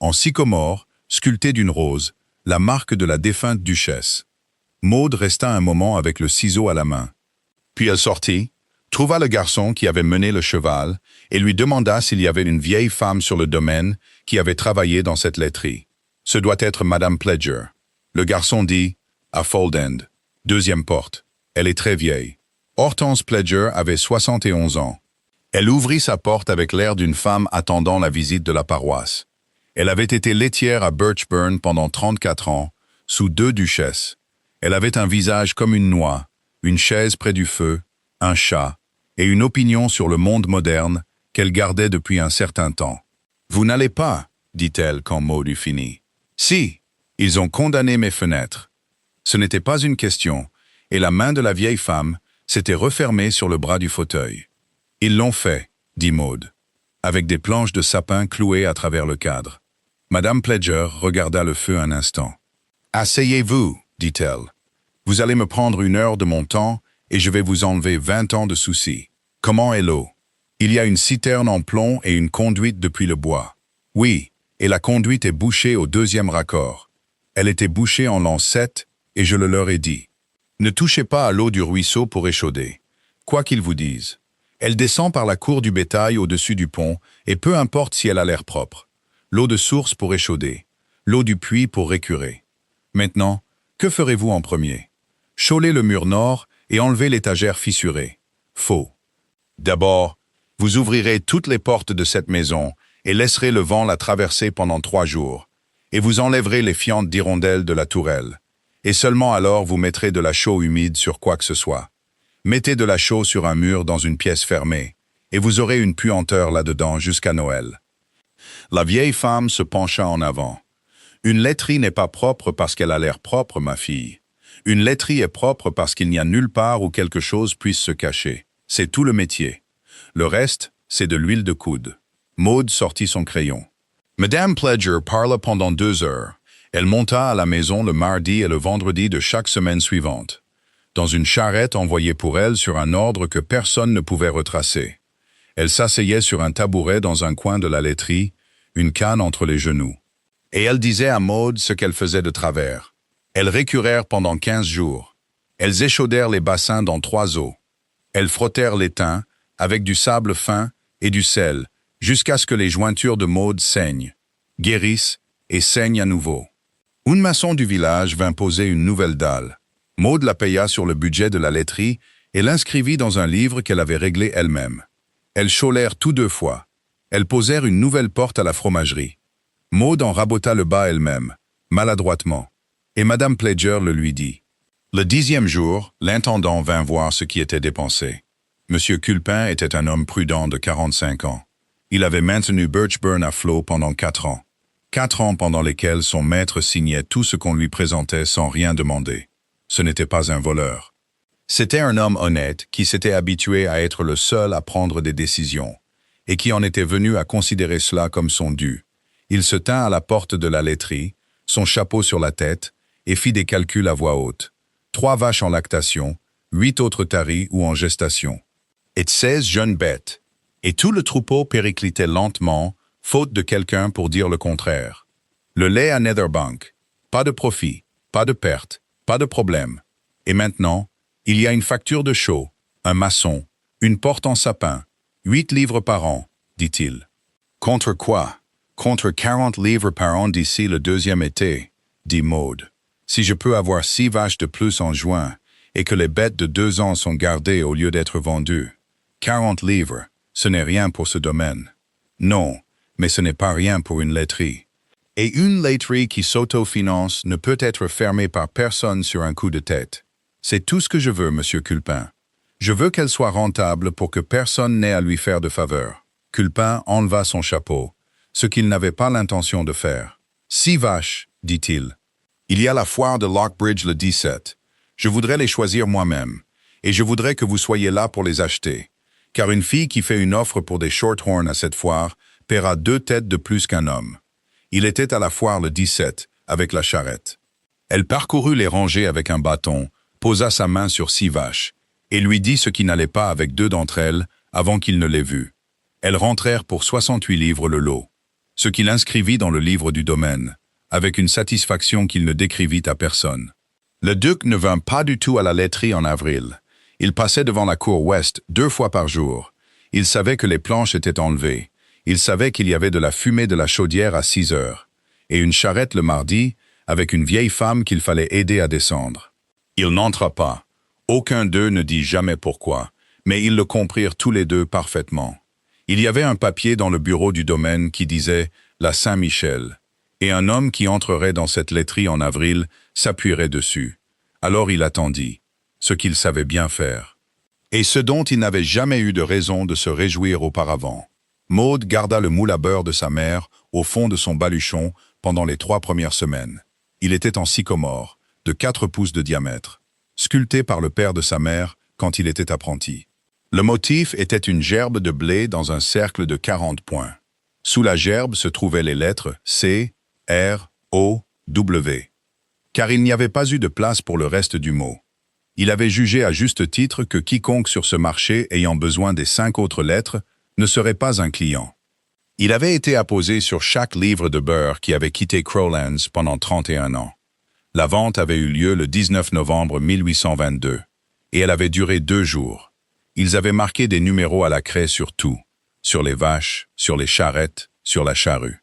en sycomore, sculpté d'une rose, la marque de la défunte duchesse. Maud resta un moment avec le ciseau à la main. Puis elle sortit, trouva le garçon qui avait mené le cheval et lui demanda s'il y avait une vieille femme sur le domaine qui avait travaillé dans cette laiterie. Ce doit être Madame Pledger. Le garçon dit « à Fold End, 2e porte. Elle est très vieille. » Hortense Pledger avait 71 ans. Elle ouvrit sa porte avec l'air d'une femme attendant la visite de la paroisse. Elle avait été laitière à Birchburn pendant 34 ans, sous 2 duchesses. Elle avait un visage comme une noix, une chaise près du feu, un chat, et une opinion sur le monde moderne qu'elle gardait depuis un certain temps. « Vous n'allez pas, dit-elle quand Maud eut fini. « Si, ils ont condamné mes fenêtres. » Ce n'était pas une question, et la main de la vieille femme s'était refermée sur le bras du fauteuil. « Ils l'ont fait, dit Maud, avec des planches de sapin clouées à travers le cadre. Madame Pledger regarda le feu un instant. « Asseyez-vous, dit-elle. Vous allez me prendre 1 heure de mon temps et je vais vous enlever 20 ans de soucis. Comment est l'eau? Il y a une citerne en plomb et une conduite depuis le bois. Oui, et la conduite est bouchée au 2e raccord. Elle était bouchée en l'an 7 et je le leur ai dit. Ne touchez pas à l'eau du ruisseau pour échauder, quoi qu'ils vous disent. Elle descend par la cour du bétail au-dessus du pont et peu importe si elle a l'air propre. L'eau de source pour échauder, l'eau du puits pour récurer. Maintenant, que ferez-vous en premier? Chaulez le mur nord et enlevez l'étagère fissurée. Faux. D'abord, vous ouvrirez toutes les portes de cette maison et laisserez le vent la traverser pendant 3 jours, et vous enlèverez les fientes d'hirondelles de la tourelle. Et seulement alors vous mettrez de la chaux humide sur quoi que ce soit. Mettez de la chaux sur un mur dans une pièce fermée, et vous aurez une puanteur là-dedans jusqu'à Noël. La vieille femme se pencha en avant. Une laiterie n'est pas propre parce qu'elle a l'air propre, ma fille. Une laiterie est propre parce qu'il n'y a nulle part où quelque chose puisse se cacher. C'est tout le métier. Le reste, c'est de l'huile de coude. Maud sortit son crayon. Madame Pledger parla pendant 2 heures. Elle monta à la maison le mardi et le vendredi de chaque semaine suivante, dans une charrette envoyée pour elle sur un ordre que personne ne pouvait retracer. Elle s'asseyait sur un tabouret dans un coin de la laiterie, une canne entre les genoux. Et elle disait à Maud ce qu'elle faisait de travers. Elles récurèrent pendant 15 jours. Elles échaudèrent les bassins dans 3 eaux. Elles frottèrent l'étain avec du sable fin et du sel, jusqu'à ce que les jointures de Maud saignent, guérissent et saignent à nouveau. Un maçon du village vint poser une nouvelle dalle. Maud la paya sur le budget de la laiterie et l'inscrivit dans un livre qu'elle avait réglé elle-même. Elles chaulèrent tous 2 fois. Elles posèrent une nouvelle porte à la fromagerie. Maud en rabota le bas elle-même, maladroitement, et Madame Pledger le lui dit. Le 10e jour, l'intendant vint voir ce qui était dépensé. Monsieur Culpin était un homme prudent de 45 ans. Il avait maintenu Birchburn à flot pendant 4 ans. 4 ans pendant lesquels son maître signait tout ce qu'on lui présentait sans rien demander. Ce n'était pas un voleur. C'était un homme honnête qui s'était habitué à être le seul à prendre des décisions, et qui en était venu à considérer cela comme son dû. Il se tint à la porte de la laiterie, son chapeau sur la tête, et fit des calculs à voix haute. 3 vaches en lactation, 8 autres taries ou en gestation, et 16 jeunes bêtes. Et tout le troupeau périclitait lentement, faute de quelqu'un pour dire le contraire. Le lait à Netherbank. Pas de profit, pas de perte, pas de problème. Et maintenant, il y a une facture de chaux, un maçon, une porte en sapin, 8 livres par an, dit-il. Contre quoi? Contre 40 livres par an d'ici le 2e été, dit Maud. Si je peux avoir 6 vaches de plus en juin, et que les bêtes de 2 ans sont gardées au lieu d'être vendues. 40 livres, ce n'est rien pour ce domaine. Non, mais ce n'est pas rien pour une laiterie. Et une laiterie qui s'autofinance ne peut être fermée par personne sur un coup de tête. C'est tout ce que je veux, Monsieur Culpin. Je veux qu'elle soit rentable pour que personne n'ait à lui faire de faveur. Culpin enleva son chapeau, ce qu'il n'avait pas l'intention de faire. 6 vaches, dit-il. Il y a la foire de Lockbridge le 17. Je voudrais les choisir moi-même, et je voudrais que vous soyez là pour les acheter. Car une fille qui fait une offre pour des shorthorns à cette foire paiera 2 têtes de plus qu'un homme. Il était à la foire le 17, avec la charrette. Elle parcourut les rangées avec un bâton, posa sa main sur 6 vaches, et lui dit ce qui n'allait pas avec 2 d'entre elles avant qu'il ne les vût. Elles rentrèrent pour 68 livres le lot, ce qu'il inscrivit dans le livre du domaine, avec une satisfaction qu'il ne décrivit à personne. Le duc ne vint pas du tout à la laiterie en avril. Il passait devant la cour ouest 2 fois par jour. Il savait que les planches étaient enlevées. Il savait qu'il y avait de la fumée de la chaudière à 6 heures, et une charrette le mardi, avec une vieille femme qu'il fallait aider à descendre. Il n'entra pas. Aucun d'eux ne dit jamais pourquoi, mais ils le comprirent tous les 2 parfaitement. Il y avait un papier dans le bureau du domaine qui disait « La Saint-Michel », et un homme qui entrerait dans cette laiterie en avril s'appuierait dessus. Alors il attendit, ce qu'il savait bien faire, et ce dont il n'avait jamais eu de raison de se réjouir auparavant. Maud garda le moule à beurre de sa mère au fond de son baluchon pendant les 3 premières semaines. Il était en sycomore, de 4 pouces de diamètre, sculpté par le père de sa mère quand il était apprenti. Le motif était une gerbe de blé dans un cercle de 40 points. Sous la gerbe se trouvaient les lettres C, R, O, W. Car il n'y avait pas eu de place pour le reste du mot. Il avait jugé à juste titre que quiconque sur ce marché ayant besoin des 5 autres lettres ne serait pas un client. Il avait été apposé sur chaque livre de beurre qui avait quitté Crowlands pendant 31 ans. La vente avait eu lieu le 19 novembre 1822, et elle avait duré 2 jours. Ils avaient marqué des numéros à la craie sur tout, sur les vaches, sur les charrettes, sur la charrue.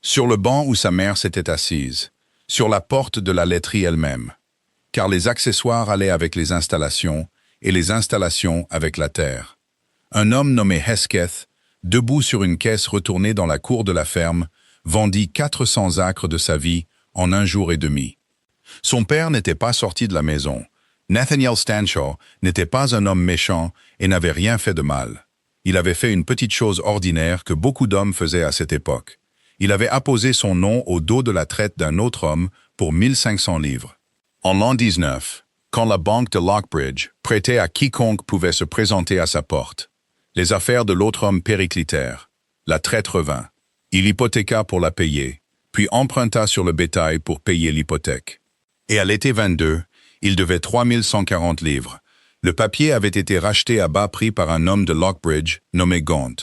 Sur le banc où sa mère s'était assise, sur la porte de la laiterie elle-même, car les accessoires allaient avec les installations, et les installations avec la terre. Un homme nommé Hesketh, debout sur une caisse retournée dans la cour de la ferme, vendit 400 acres de sa vie en 1 jour et demi. Son père n'était pas sorti de la maison. Nathaniel Stanshaw n'était pas un homme méchant et n'avait rien fait de mal. Il avait fait une petite chose ordinaire que beaucoup d'hommes faisaient à cette époque. Il avait apposé son nom au dos de la traite d'un autre homme pour 1500 livres. En l'an 19, quand la banque de Lockbridge prêtait à quiconque pouvait se présenter à sa porte, Les affaires de l'autre homme périclitèrent. La traite revint. Il hypothéqua pour la payer, puis emprunta sur le bétail pour payer l'hypothèque. Et à l'été 22, il devait 3140 livres. Le papier avait été racheté à bas prix par un homme de Lockbridge nommé Gaunt.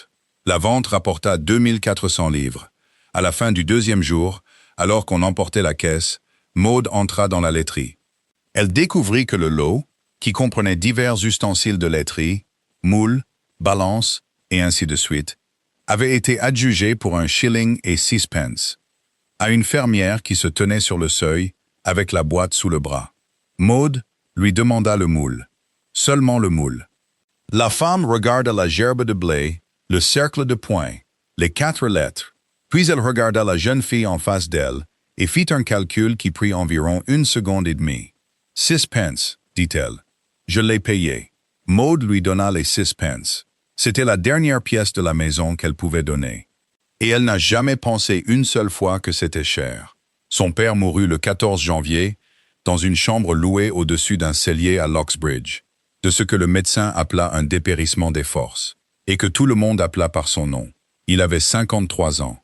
La vente rapporta 2400 livres. À la fin du deuxième jour, alors qu'on emportait la caisse, Maud entra dans la laiterie. Elle découvrit que le lot, qui comprenait divers ustensiles de laiterie, moules, balances, et ainsi de suite, avait été adjugé pour 1 shilling et 6 pence à une fermière qui se tenait sur le seuil, avec la boîte sous le bras. Maud lui demanda le moule. Seulement le moule. La femme regarda la gerbe de blé, le cercle de points, les 4 lettres, puis elle regarda la jeune fille en face d'elle et fit un calcul qui prit environ 1 seconde et demie. 6 pence, dit-elle. Je l'ai payé. Maud lui donna les 6 pence. C'était la dernière pièce de la maison qu'elle pouvait donner. Et elle n'a jamais pensé une seule fois que c'était cher. Son père mourut le 14 janvier, dans une chambre louée au-dessus d'un cellier à Locksbridge, de ce que le médecin appela un dépérissement des forces, et que tout le monde appela par son nom. Il avait 53 ans.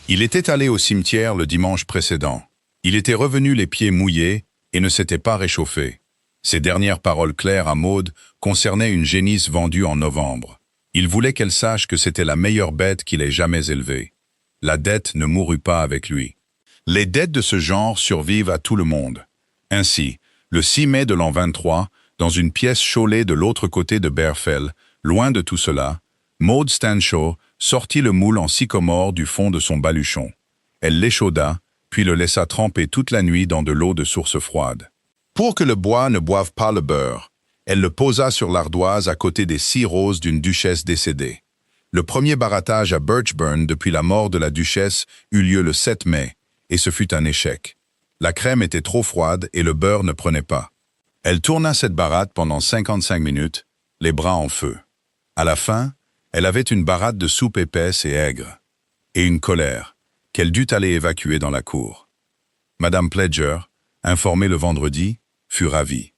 Il était allé au cimetière le dimanche précédent. Il était revenu les pieds mouillés et ne s'était pas réchauffé. Ses dernières paroles claires à Maud concernaient une génisse vendue en novembre. Il voulait qu'elle sache que c'était la meilleure bête qu'il ait jamais élevée. La dette ne mourut pas avec lui. Les dettes de ce genre survivent à tout le monde. Ainsi, le 6 mai de l'an 23, dans une pièce chaulée de l'autre côté de Bearfell, loin de tout cela, Maud Stanshaw sortit le moule en sycomore du fond de son baluchon. Elle l'échauda, puis le laissa tremper toute la nuit dans de l'eau de source froide. Pour que le bois ne boive pas le beurre, elle le posa sur l'ardoise à côté des 6 roses d'une duchesse décédée. Le premier barattage à Birchburn depuis la mort de la duchesse eut lieu le 7 mai, et ce fut un échec. La crème était trop froide et le beurre ne prenait pas. Elle tourna cette baratte pendant 55 minutes, les bras en feu. À la fin, elle avait une baratte de soupe épaisse et aigre, et une colère, qu'elle dut aller évacuer dans la cour. Madame Pledger, informée le vendredi, fut ravie.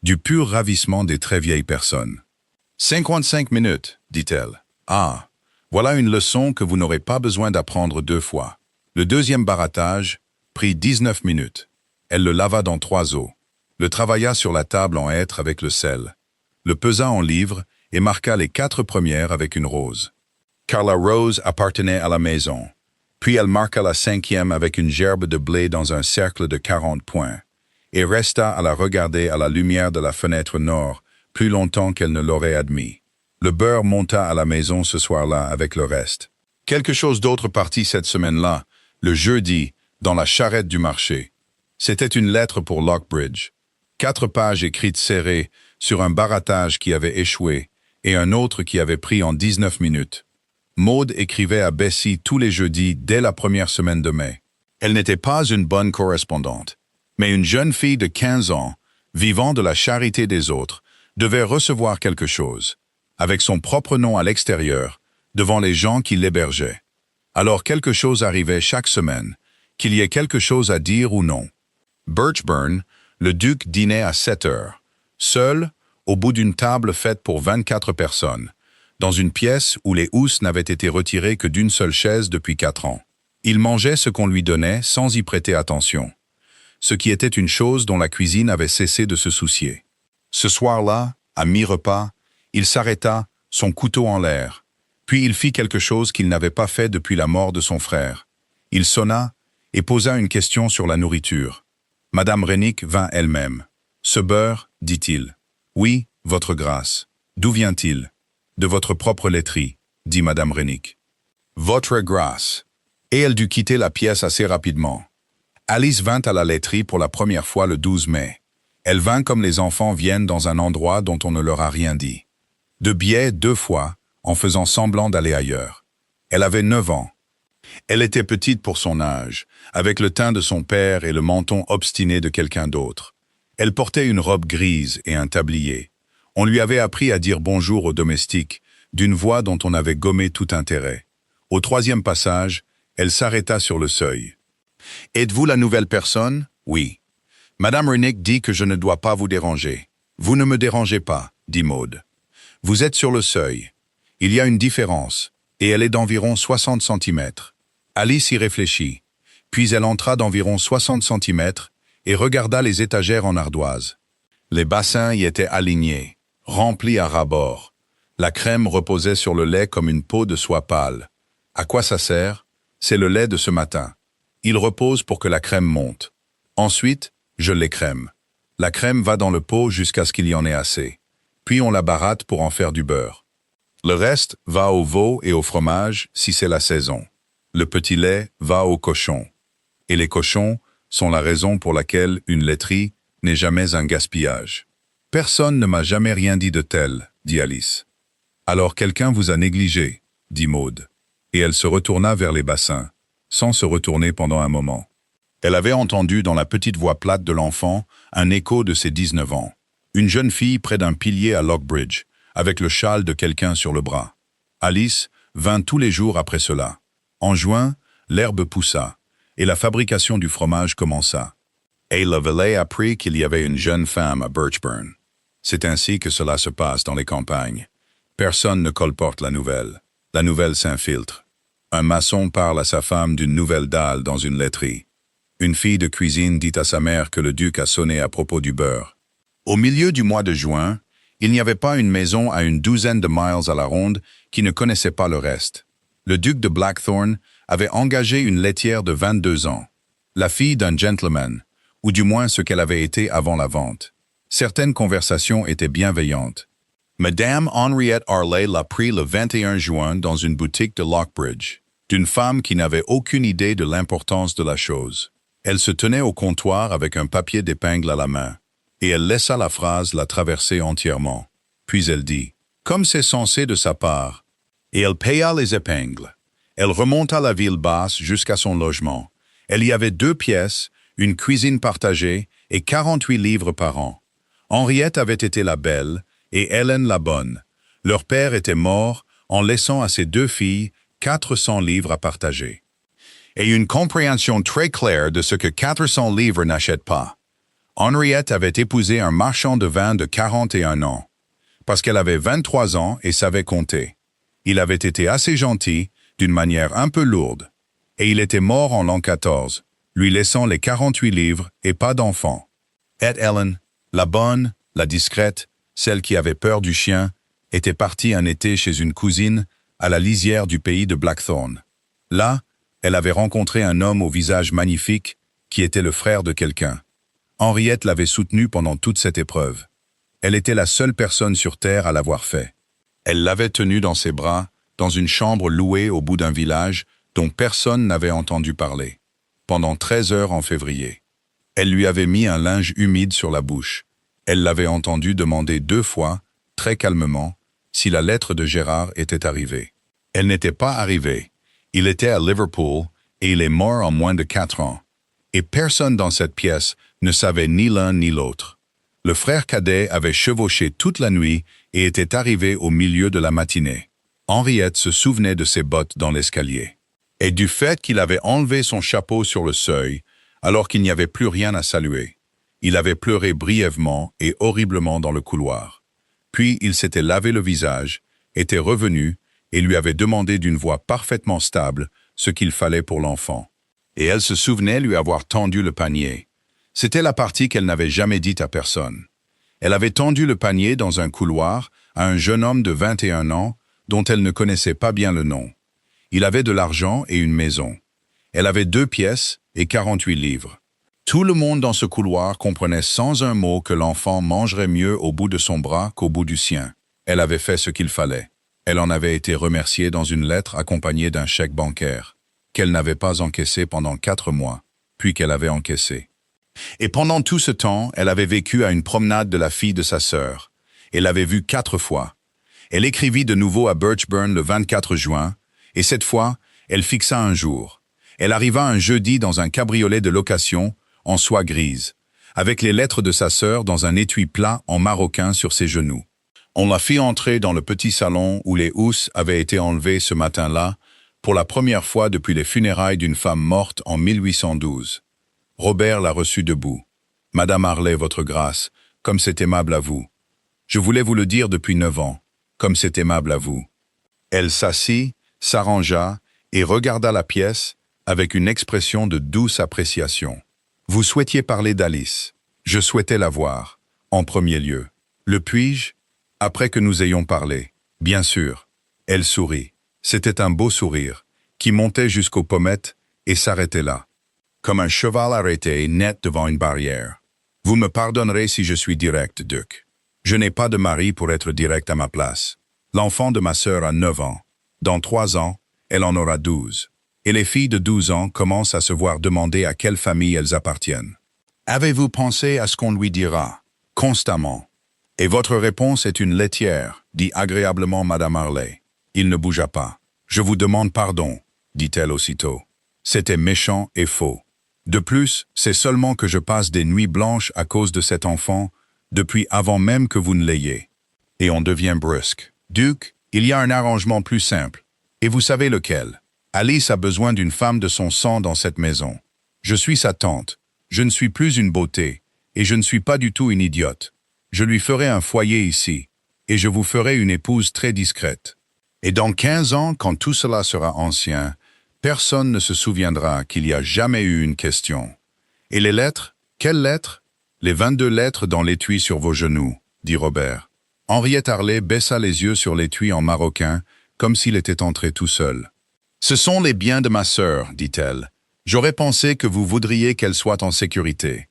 Du pur ravissement des très vieilles personnes. « 55 minutes, dit-elle. Ah, voilà une leçon que vous n'aurez pas besoin d'apprendre 2 fois. Le deuxième barattage prit 19 minutes. Elle le lava dans 3 eaux, le travailla sur la table en hêtre avec le sel, le pesa en livres et marqua les 4 premières avec une rose. Car la rose appartenait à la maison. Puis elle marqua la 5e avec une gerbe de blé dans un cercle de 40 points, et resta à la regarder à la lumière de la fenêtre nord, plus longtemps qu'elle ne l'aurait admis. Le beurre monta à la maison ce soir-là avec le reste. Quelque chose d'autre partit cette semaine-là, le jeudi, dans la charrette du marché. C'était une lettre pour Lockbridge. 4 pages écrites serrées sur un barattage qui avait échoué, et un autre qui avait pris en 19 minutes. Maud écrivait à Bessie tous les jeudis dès la première semaine de mai. Elle n'était pas une bonne correspondante, mais une jeune fille de 15 ans, vivant de la charité des autres, devait recevoir quelque chose, avec son propre nom à l'extérieur, devant les gens qui l'hébergeaient. Alors quelque chose arrivait chaque semaine, qu'il y ait quelque chose à dire ou non. Birchburn, le duc dînait à 7 heures, seul, au bout d'une table faite pour 24 personnes, dans une pièce où les housses n'avaient été retirées que d'une seule chaise depuis 4 ans. Il mangeait ce qu'on lui donnait sans y prêter attention, ce qui était une chose dont la cuisine avait cessé de se soucier. Ce soir-là, à mi-repas, il s'arrêta, son couteau en l'air, puis il fit quelque chose qu'il n'avait pas fait depuis la mort de son frère. Il sonna et posa une question sur la nourriture. Madame Rennick vint elle-même. « Ce beurre, dit-il. »« Oui, votre grâce. D'où vient-il ?»« De votre propre laiterie, dit Madame Rennick. »« Votre grâce. » Et elle dut quitter la pièce assez rapidement. Alice vint à la laiterie pour la première fois le 12 mai. Elle vint comme les enfants viennent dans un endroit dont on ne leur a rien dit. De biais 2 fois, en faisant semblant d'aller ailleurs. Elle avait 9 ans. Elle était petite pour son âge, avec le teint de son père et le menton obstiné de quelqu'un d'autre. Elle portait une robe grise et un tablier. On lui avait appris à dire bonjour aux domestiques, d'une voix dont on avait gommé tout intérêt. Au 3e passage, elle s'arrêta sur le seuil. « Êtes-vous la nouvelle personne ?»« Oui. »« Madame Rennick dit que je ne dois pas vous déranger. »« Vous ne me dérangez pas, dit Maud. »« Vous êtes sur le seuil. Il y a une différence, et elle est d'environ 60 centimètres. Alice y réfléchit, puis elle entra d'environ 60 centimètres et regarda les étagères en ardoise. Les bassins y étaient alignés, remplis à ras-bord. La crème reposait sur le lait comme une peau de soie pâle. À quoi ça sert? C'est le lait de ce matin. Il repose pour que la crème monte. Ensuite, je l'écrème. La crème va dans le pot jusqu'à ce qu'il y en ait assez. Puis on la baratte pour en faire du beurre. Le reste va au veau et au fromage si c'est la saison. Le petit lait va aux cochons. Et les cochons sont la raison pour laquelle une laiterie n'est jamais un gaspillage. Personne ne m'a jamais rien dit de tel, dit Alice. Alors quelqu'un vous a négligé, dit Maude. Et elle se retourna vers les bassins, sans se retourner pendant un moment. Elle avait entendu dans la petite voix plate de l'enfant un écho de ses 19 ans. Une jeune fille près d'un pilier à Lockbridge, avec le châle de quelqu'un sur le bras. Alice vint tous les jours après cela. En juin, l'herbe poussa, et la fabrication du fromage commença. Et Lavelay apprit qu'il y avait une jeune femme à Birchburn. C'est ainsi que cela se passe dans les campagnes. Personne ne colporte la nouvelle. La nouvelle s'infiltre. Un maçon parle à sa femme d'une nouvelle dalle dans une laiterie. Une fille de cuisine dit à sa mère que le duc a sonné à propos du beurre. Au milieu du mois de juin, il n'y avait pas une maison à une douzaine de miles à la ronde qui ne connaissait pas le reste. Le duc de Blackthorn avait engagé une laitière de 22 ans, la fille d'un gentleman, ou du moins ce qu'elle avait été avant la vente. Certaines conversations étaient bienveillantes. Madame Henriette Harley l'a pris le 21 juin dans une boutique de Lockbridge, d'une femme qui n'avait aucune idée de l'importance de la chose. Elle se tenait au comptoir avec un papier d'épingle à la main, et elle laissa la phrase la traverser entièrement. Puis elle dit, comme c'est censé de sa part, et elle paya les épingles. Elle remonta la ville basse jusqu'à son logement. Elle y avait 2 pièces, une cuisine partagée et 48 livres par an. Henriette avait été la belle et Hélène la bonne. Leur père était mort en laissant à ses 2 filles 400 livres à partager. Et une compréhension très claire de ce que 400 livres n'achètent pas. Henriette avait épousé un marchand de vin de 41 ans, parce qu'elle avait 23 ans et savait compter. Il avait été assez gentil, d'une manière un peu lourde, et il était mort en l'an 14, lui laissant les 48 livres et pas d'enfants. Et Helen, la bonne, la discrète, celle qui avait peur du chien, était partie un été chez une cousine à la lisière du pays de Blackthorn. Là, elle avait rencontré un homme au visage magnifique qui était le frère de quelqu'un. Henriette l'avait soutenu pendant toute cette épreuve. Elle était la seule personne sur Terre à l'avoir fait. Elle l'avait tenu dans ses bras, dans une chambre louée au bout d'un village dont personne n'avait entendu parler, pendant 13 heures en février. Elle lui avait mis un linge humide sur la bouche. Elle l'avait entendu demander 2 fois, très calmement, si la lettre de Gérard était arrivée. Elle n'était pas arrivée. Il était à Liverpool et il est mort en moins de 4 ans. Et personne dans cette pièce ne savait ni l'un ni l'autre. Le frère cadet avait chevauché toute la nuit et était arrivé au milieu de la matinée. Henriette se souvenait de ses bottes dans l'escalier. Et du fait qu'il avait enlevé son chapeau sur le seuil, alors qu'il n'y avait plus rien à saluer. Il avait pleuré brièvement et horriblement dans le couloir. Puis il s'était lavé le visage, était revenu et lui avait demandé d'une voix parfaitement stable ce qu'il fallait pour l'enfant. Et elle se souvenait lui avoir tendu le panier. C'était la partie qu'elle n'avait jamais dite à personne. Elle avait tendu le panier dans un couloir à un jeune homme de 21 ans dont elle ne connaissait pas bien le nom. Il avait de l'argent et une maison. Elle avait 2 pièces et 48 livres. Tout le monde dans ce couloir comprenait sans un mot que l'enfant mangerait mieux au bout de son bras qu'au bout du sien. Elle avait fait ce qu'il fallait. Elle en avait été remerciée dans une lettre accompagnée d'un chèque bancaire, qu'elle n'avait pas encaissé pendant 4 mois, puis qu'elle avait encaissé. Et pendant tout ce temps, elle avait vécu à une promenade de la fille de sa sœur. Elle l'avait vue 4 fois. Elle écrivit de nouveau à Birchburn le 24 juin, et cette fois, elle fixa un jour. Elle arriva un jeudi dans un cabriolet de location, en soie grise, avec les lettres de sa sœur dans un étui plat en maroquin sur ses genoux. On la fit entrer dans le petit salon où les housses avaient été enlevées ce matin-là, pour la première fois depuis les funérailles d'une femme morte en 1812. Robert la reçut debout. « Madame Harley, votre grâce, comme c'est aimable à vous. Je voulais vous le dire depuis 9 ans, comme c'est aimable à vous. » Elle s'assit, s'arrangea et regarda la pièce avec une expression de douce appréciation. « Vous souhaitiez parler d'Alice. Je souhaitais la voir, en premier lieu. Le puis-je? Après que nous ayons parlé. Bien sûr. » Elle sourit. C'était un beau sourire, qui montait jusqu'aux pommettes et s'arrêtait là, comme un cheval arrêté net devant une barrière. « Vous me pardonnerez si je suis direct, Duc. Je n'ai pas de mari pour être direct à ma place. L'enfant de ma sœur a 9 ans. Dans 3 ans, elle en aura 12. Et les filles de 12 ans commencent à se voir demander à quelle famille elles appartiennent. Avez-vous pensé à ce qu'on lui dira, constamment? Et votre réponse est une laitière, dit agréablement Madame Harley. Il ne bougea pas. Je vous demande pardon, dit-elle aussitôt. C'était méchant et faux. De plus, c'est seulement que je passe des nuits blanches à cause de cet enfant, depuis avant même que vous ne l'ayez. Et on devient brusque. Duc, il y a un arrangement plus simple. Et vous savez lequel? Alice a besoin d'une femme de son sang dans cette maison. Je suis sa tante. Je ne suis plus une beauté. Et je ne suis pas du tout une idiote. Je lui ferai un foyer ici. Et je vous ferai une épouse très discrète. Et dans 15 ans, quand tout cela sera ancien, personne ne se souviendra qu'il n'y a jamais eu une question. Et les lettres? Quelles lettres? Les 22 lettres dans l'étui sur vos genoux, dit Robert. Henriette Harley baissa les yeux sur l'étui en maroquin, comme s'il était entré tout seul. Ce sont les biens de ma sœur, dit-elle. J'aurais pensé que vous voudriez qu'elles soient en sécurité.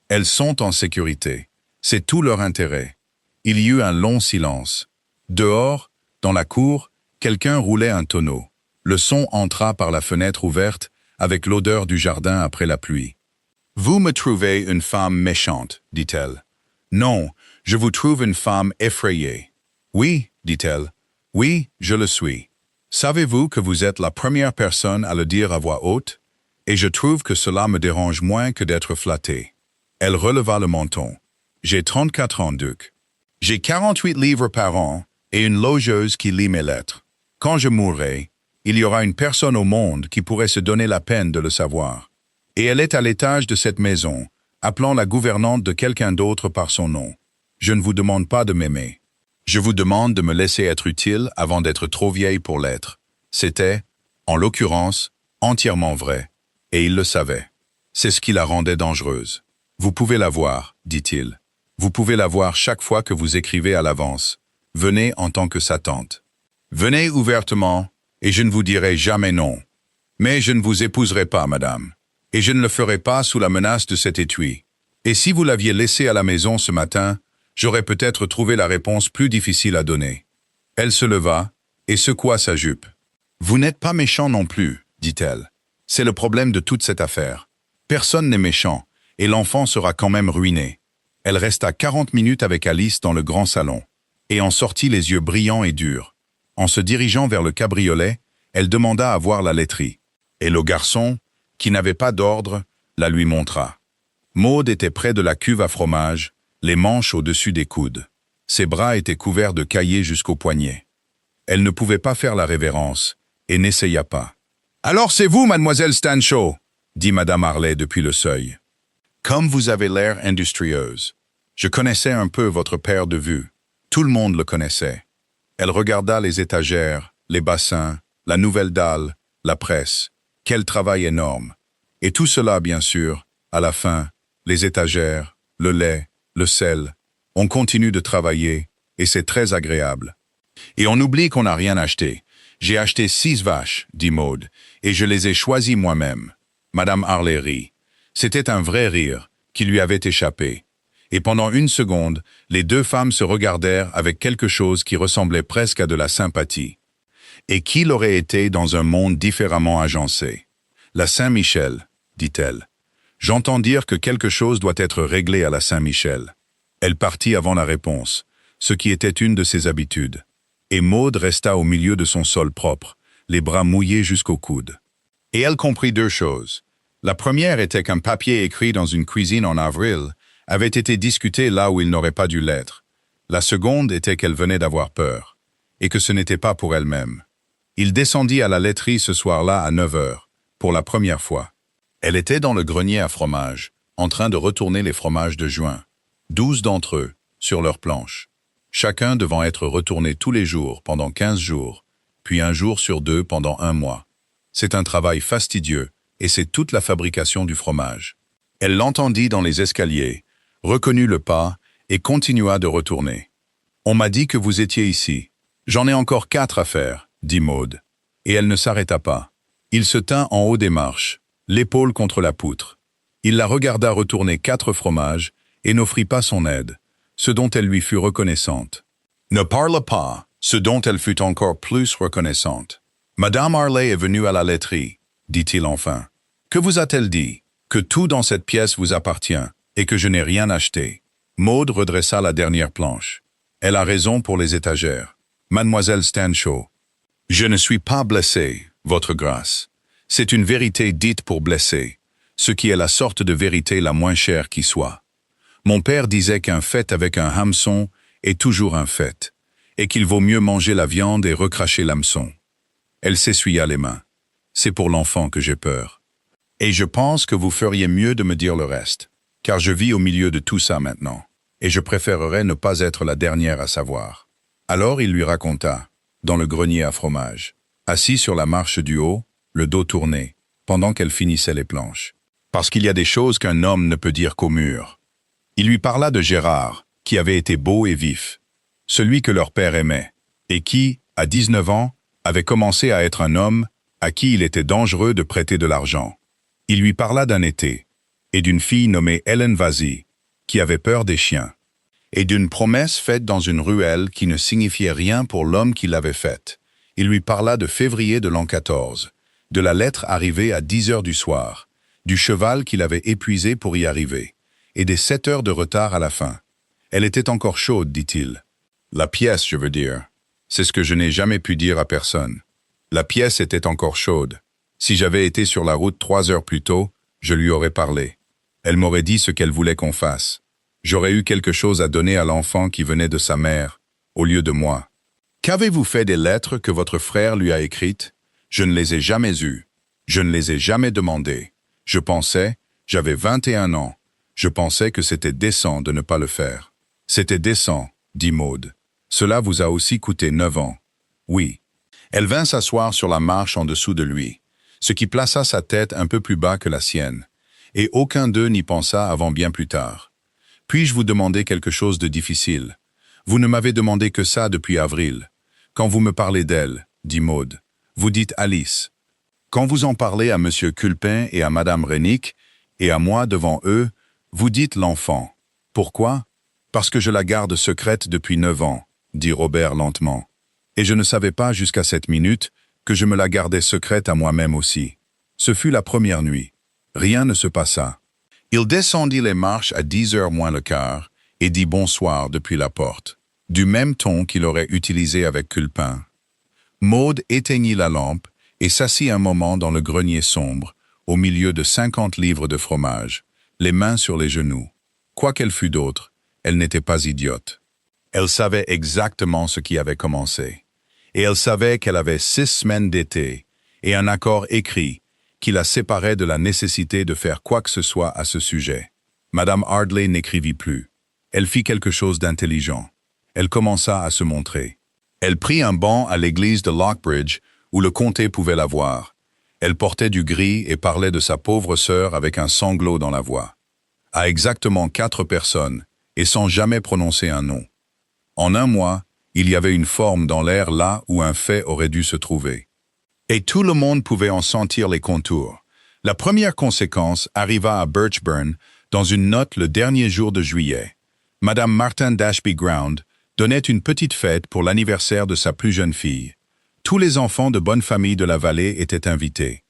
Elles sont en sécurité. C'est tout leur intérêt. Il y eut un long silence. Dehors, dans la cour, quelqu'un roulait un tonneau. Le son entra par la fenêtre ouverte avec l'odeur du jardin après la pluie. « Vous me trouvez une femme méchante, dit-elle. Non, je vous trouve une femme effrayée. Oui, dit-elle. Oui, je le suis. Savez-vous que vous êtes la première personne à le dire à voix haute? Et je trouve que cela me dérange moins que d'être flattée. » Elle releva le menton. « J'ai 34 ans, Duc. J'ai 48 livres par an et une logeuse qui lit mes lettres. Quand je mourrai, il y aura une personne au monde qui pourrait se donner la peine de le savoir. Et elle est à l'étage de cette maison, appelant la gouvernante de quelqu'un d'autre par son nom. Je ne vous demande pas de m'aimer. Je vous demande de me laisser être utile avant d'être trop vieille pour l'être. » C'était, en l'occurrence, entièrement vrai, et il le savait. C'est ce qui la rendait dangereuse. « Vous pouvez la voir, dit-il. Vous pouvez la voir chaque fois que vous écrivez à l'avance. Venez en tant que sa tante. Venez ouvertement, et je ne vous dirai jamais non. Mais je ne vous épouserai pas, madame. Et je ne le ferai pas sous la menace de cet étui. Et si vous l'aviez laissé à la maison ce matin, j'aurais peut-être trouvé la réponse plus difficile à donner. » Elle se leva et secoua sa jupe. « Vous n'êtes pas méchant non plus, dit-elle. C'est le problème de toute cette affaire. Personne n'est méchant, et l'enfant sera quand même ruiné. » Elle resta 40 minutes avec Alice dans le grand salon, et en sortit les yeux brillants et durs. En se dirigeant vers le cabriolet, elle demanda à voir la laiterie. Et le garçon, qui n'avait pas d'ordre, la lui montra. Maud était près de la cuve à fromage, les manches au-dessus des coudes. Ses bras étaient couverts de cahiers jusqu'aux poignets. Elle ne pouvait pas faire la révérence, et n'essaya pas. « Alors c'est vous, mademoiselle Stanshall » dit Madame Harley depuis le seuil. « Comme vous avez l'air industrieuse. Je connaissais un peu votre père de vue. Tout le monde le connaissait. » Elle regarda les étagères, les bassins, la nouvelle dalle, la presse. Quel travail énorme. Et tout cela, bien sûr, à la fin, les étagères, le lait, le sel. On continue de travailler, et c'est très agréable. Et on oublie qu'on n'a rien acheté. J'ai acheté 6 vaches, dit Maud, et je les ai choisies moi-même. Madame Harley rit. C'était un vrai rire, qui lui avait échappé. Et pendant une seconde, les deux femmes se regardèrent avec quelque chose qui ressemblait presque à de la sympathie. Et qui l'aurait été dans un monde différemment agencé? La Saint-Michel, dit-elle. J'entends dire que quelque chose doit être réglé à la Saint-Michel. Elle partit avant la réponse, ce qui était une de ses habitudes. Et Maud resta au milieu de son sol propre, les bras mouillés jusqu'au coude. Et elle comprit 2 choses. La première était qu'un papier écrit dans une cuisine en avril avait été discuté là où il n'aurait pas dû l'être. La seconde était qu'elle venait d'avoir peur, et que ce n'était pas pour elle-même. Il descendit à la laiterie ce soir-là à 9 heures, pour la première fois. Elle était dans le grenier à fromage, en train de retourner les fromages de juin, 12 d'entre eux, sur leur planche. Chacun devant être retourné tous les jours pendant 15 jours, puis un jour sur deux pendant 1 mois. C'est un travail fastidieux, et c'est toute la fabrication du fromage. Elle l'entendit dans les escaliers, reconnut le pas, et continua de retourner. « On m'a dit que vous étiez ici. J'en ai encore 4 à faire, » dit Maude. Et elle ne s'arrêta pas. Il se tint en haut des marches, l'épaule contre la poutre. Il la regarda retourner 4 fromages et n'offrit pas son aide, ce dont elle lui fut reconnaissante. Ne parle pas, ce dont elle fut encore plus reconnaissante. Madame Harley est venue à la laiterie, dit-il enfin. Que vous a-t-elle dit? Que tout dans cette pièce vous appartient et que je n'ai rien acheté. Maude redressa la dernière planche. Elle a raison pour les étagères. Mademoiselle Stanshaw. Je ne suis pas blessé, votre grâce. C'est une vérité dite pour blesser, ce qui est la sorte de vérité la moins chère qui soit. Mon père disait qu'un fait avec un hameçon est toujours un fait, et qu'il vaut mieux manger la viande et recracher l'hameçon. Elle s'essuya les mains. C'est pour l'enfant que j'ai peur. Et je pense que vous feriez mieux de me dire le reste, car je vis au milieu de tout ça maintenant, et je préférerais ne pas être la dernière à savoir. Alors il lui raconta, dans le grenier à fromage, assis sur la marche du haut, le dos tourné, pendant qu'elle finissait les planches. Parce qu'il y a des choses qu'un homme ne peut dire qu'au mur. Il lui parla de Gérard, qui avait été beau et vif, celui que leur père aimait, et qui, à 19 ans, avait commencé à être un homme à qui il était dangereux de prêter de l'argent. Il lui parla d'un été, et d'une fille nommée Hélène Vazzy, qui avait peur des chiens, et d'une promesse faite dans une ruelle qui ne signifiait rien pour l'homme qui l'avait faite. Il lui parla de février de l'an 14, de la lettre arrivée à 10 heures du soir, du cheval qu'il avait épuisé pour y arriver, et des 7 heures de retard à la fin. Elle était encore chaude, dit-il. La pièce, je veux dire. C'est ce que je n'ai jamais pu dire à personne. La pièce était encore chaude. Si j'avais été sur la route 3 heures plus tôt, je lui aurais parlé. Elle m'aurait dit ce qu'elle voulait qu'on fasse. J'aurais eu quelque chose à donner à l'enfant qui venait de sa mère, au lieu de moi. Qu'avez-vous fait des lettres que votre frère lui a écrites? Je ne les ai jamais eues. Je ne les ai jamais demandées. Je pensais, j'avais 21 ans, je pensais que c'était décent de ne pas le faire. C'était décent, dit Maude. Cela vous a aussi coûté 9 ans. Oui. Elle vint s'asseoir sur la marche en dessous de lui, ce qui plaça sa tête un peu plus bas que la sienne, et aucun d'eux n'y pensa avant bien plus tard. Puis-je vous demander quelque chose de difficile? Vous ne m'avez demandé que ça depuis avril. Quand vous me parlez d'elle, dit Maude, vous dites Alice. Quand vous en parlez à M. Culpin et à Mme Rennick, et à moi devant eux, vous dites l'enfant. Pourquoi? Parce que je la garde secrète depuis 9 ans, dit Robert lentement. Et je ne savais pas jusqu'à cette minute que je me la gardais secrète à moi-même aussi. Ce fut la première nuit. Rien ne se passa. Il descendit les marches à 10 heures moins le quart et dit bonsoir depuis la porte, du même ton qu'il aurait utilisé avec Culpin. Maude éteignit la lampe et s'assit un moment dans le grenier sombre, au milieu de 50 livres de fromage, les mains sur les genoux. Quoi qu'elle fût d'autre, elle n'était pas idiote. Elle savait exactement ce qui avait commencé. Et elle savait qu'elle avait 6 semaines d'été et un accord écrit qui la séparait de la nécessité de faire quoi que ce soit à ce sujet. Madame Harley n'écrivit plus. Elle fit quelque chose d'intelligent. Elle commença à se montrer. Elle prit un banc à l'église de Lockbridge où le comté pouvait la voir. Elle portait du gris et parlait de sa pauvre sœur avec un sanglot dans la voix. À exactement 4 personnes, et sans jamais prononcer un nom. En 1 mois, il y avait une forme dans l'air là où un fait aurait dû se trouver. Et tout le monde pouvait en sentir les contours. La première conséquence arriva à Birchburn dans une note le dernier jour de juillet. Madame Martin d'Ashby Ground donnait une petite fête pour l'anniversaire de sa plus jeune fille. Tous les enfants de bonne famille de la vallée étaient invités.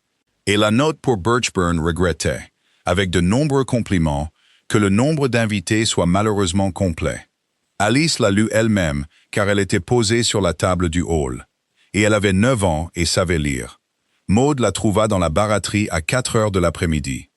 Et la note pour Birchburn regrettait, avec de nombreux compliments, que le nombre d'invités soit malheureusement complet. Alice la lut elle-même, car elle était posée sur la table du hall. Et elle avait 9 ans et savait lire. Maude la trouva dans la baraterie à 4 heures de l'après-midi.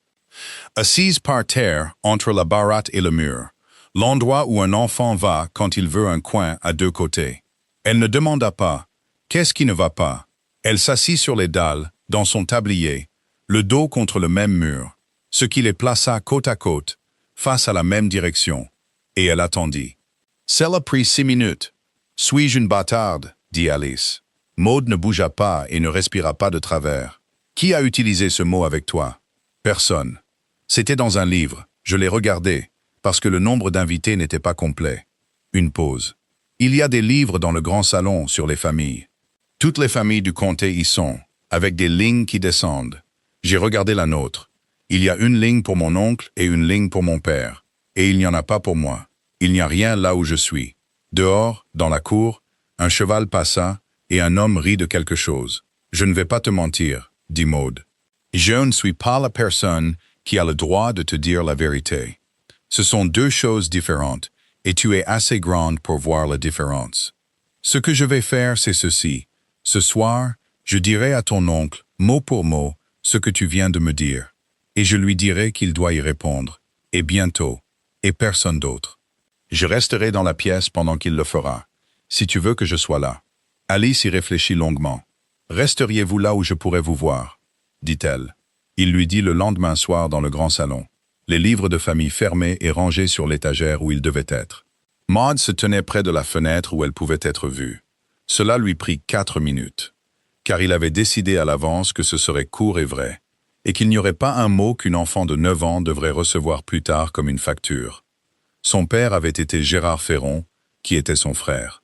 Assise par terre, entre la baratte et le mur, l'endroit où un enfant va quand il veut un coin à 2 côtés. Elle ne demanda pas « Qu'est-ce qui ne va pas ?» Elle s'assit sur les dalles, dans son tablier, le dos contre le même mur, ce qui les plaça côte à côte, face à la même direction, et elle attendit. « Cela prit 6 minutes. Suis-je une bâtarde ?» dit Alice. Maude ne bougea pas et ne respira pas de travers. Qui a utilisé ce mot avec toi? Personne. C'était dans un livre. Je l'ai regardé, parce que le nombre d'invités n'était pas complet. Une pause. Il y a des livres dans le grand salon sur les familles. Toutes les familles du comté y sont, avec des lignes qui descendent. J'ai regardé la nôtre. Il y a une ligne pour mon oncle et une ligne pour mon père. Et il n'y en a pas pour moi. Il n'y a rien là où je suis. Dehors, dans la cour, un cheval passa et un homme rit de quelque chose. Je ne vais pas te mentir, dit Maude. Je ne suis pas la personne qui a le droit de te dire la vérité. Ce sont deux choses différentes, et tu es assez grande pour voir la différence. Ce que je vais faire, c'est ceci. Ce soir, je dirai à ton oncle, mot pour mot, ce que tu viens de me dire. Et je lui dirai qu'il doit y répondre. Et bientôt. Et personne d'autre. Je resterai dans la pièce pendant qu'il le fera, si tu veux que je sois là. Alice y réfléchit longuement. Resteriez-vous là où je pourrais vous voir, dit-elle. Il lui dit le lendemain soir dans le grand salon, les livres de famille fermés et rangés sur l'étagère où ils devaient être. Maud se tenait près de la fenêtre où elle pouvait être vue. Cela lui prit 4 minutes, car il avait décidé à l'avance que ce serait court et vrai, et qu'il n'y aurait pas un mot qu'une enfant de 9 ans devrait recevoir plus tard comme une facture. Son père avait été Gérard Ferron, qui était son frère.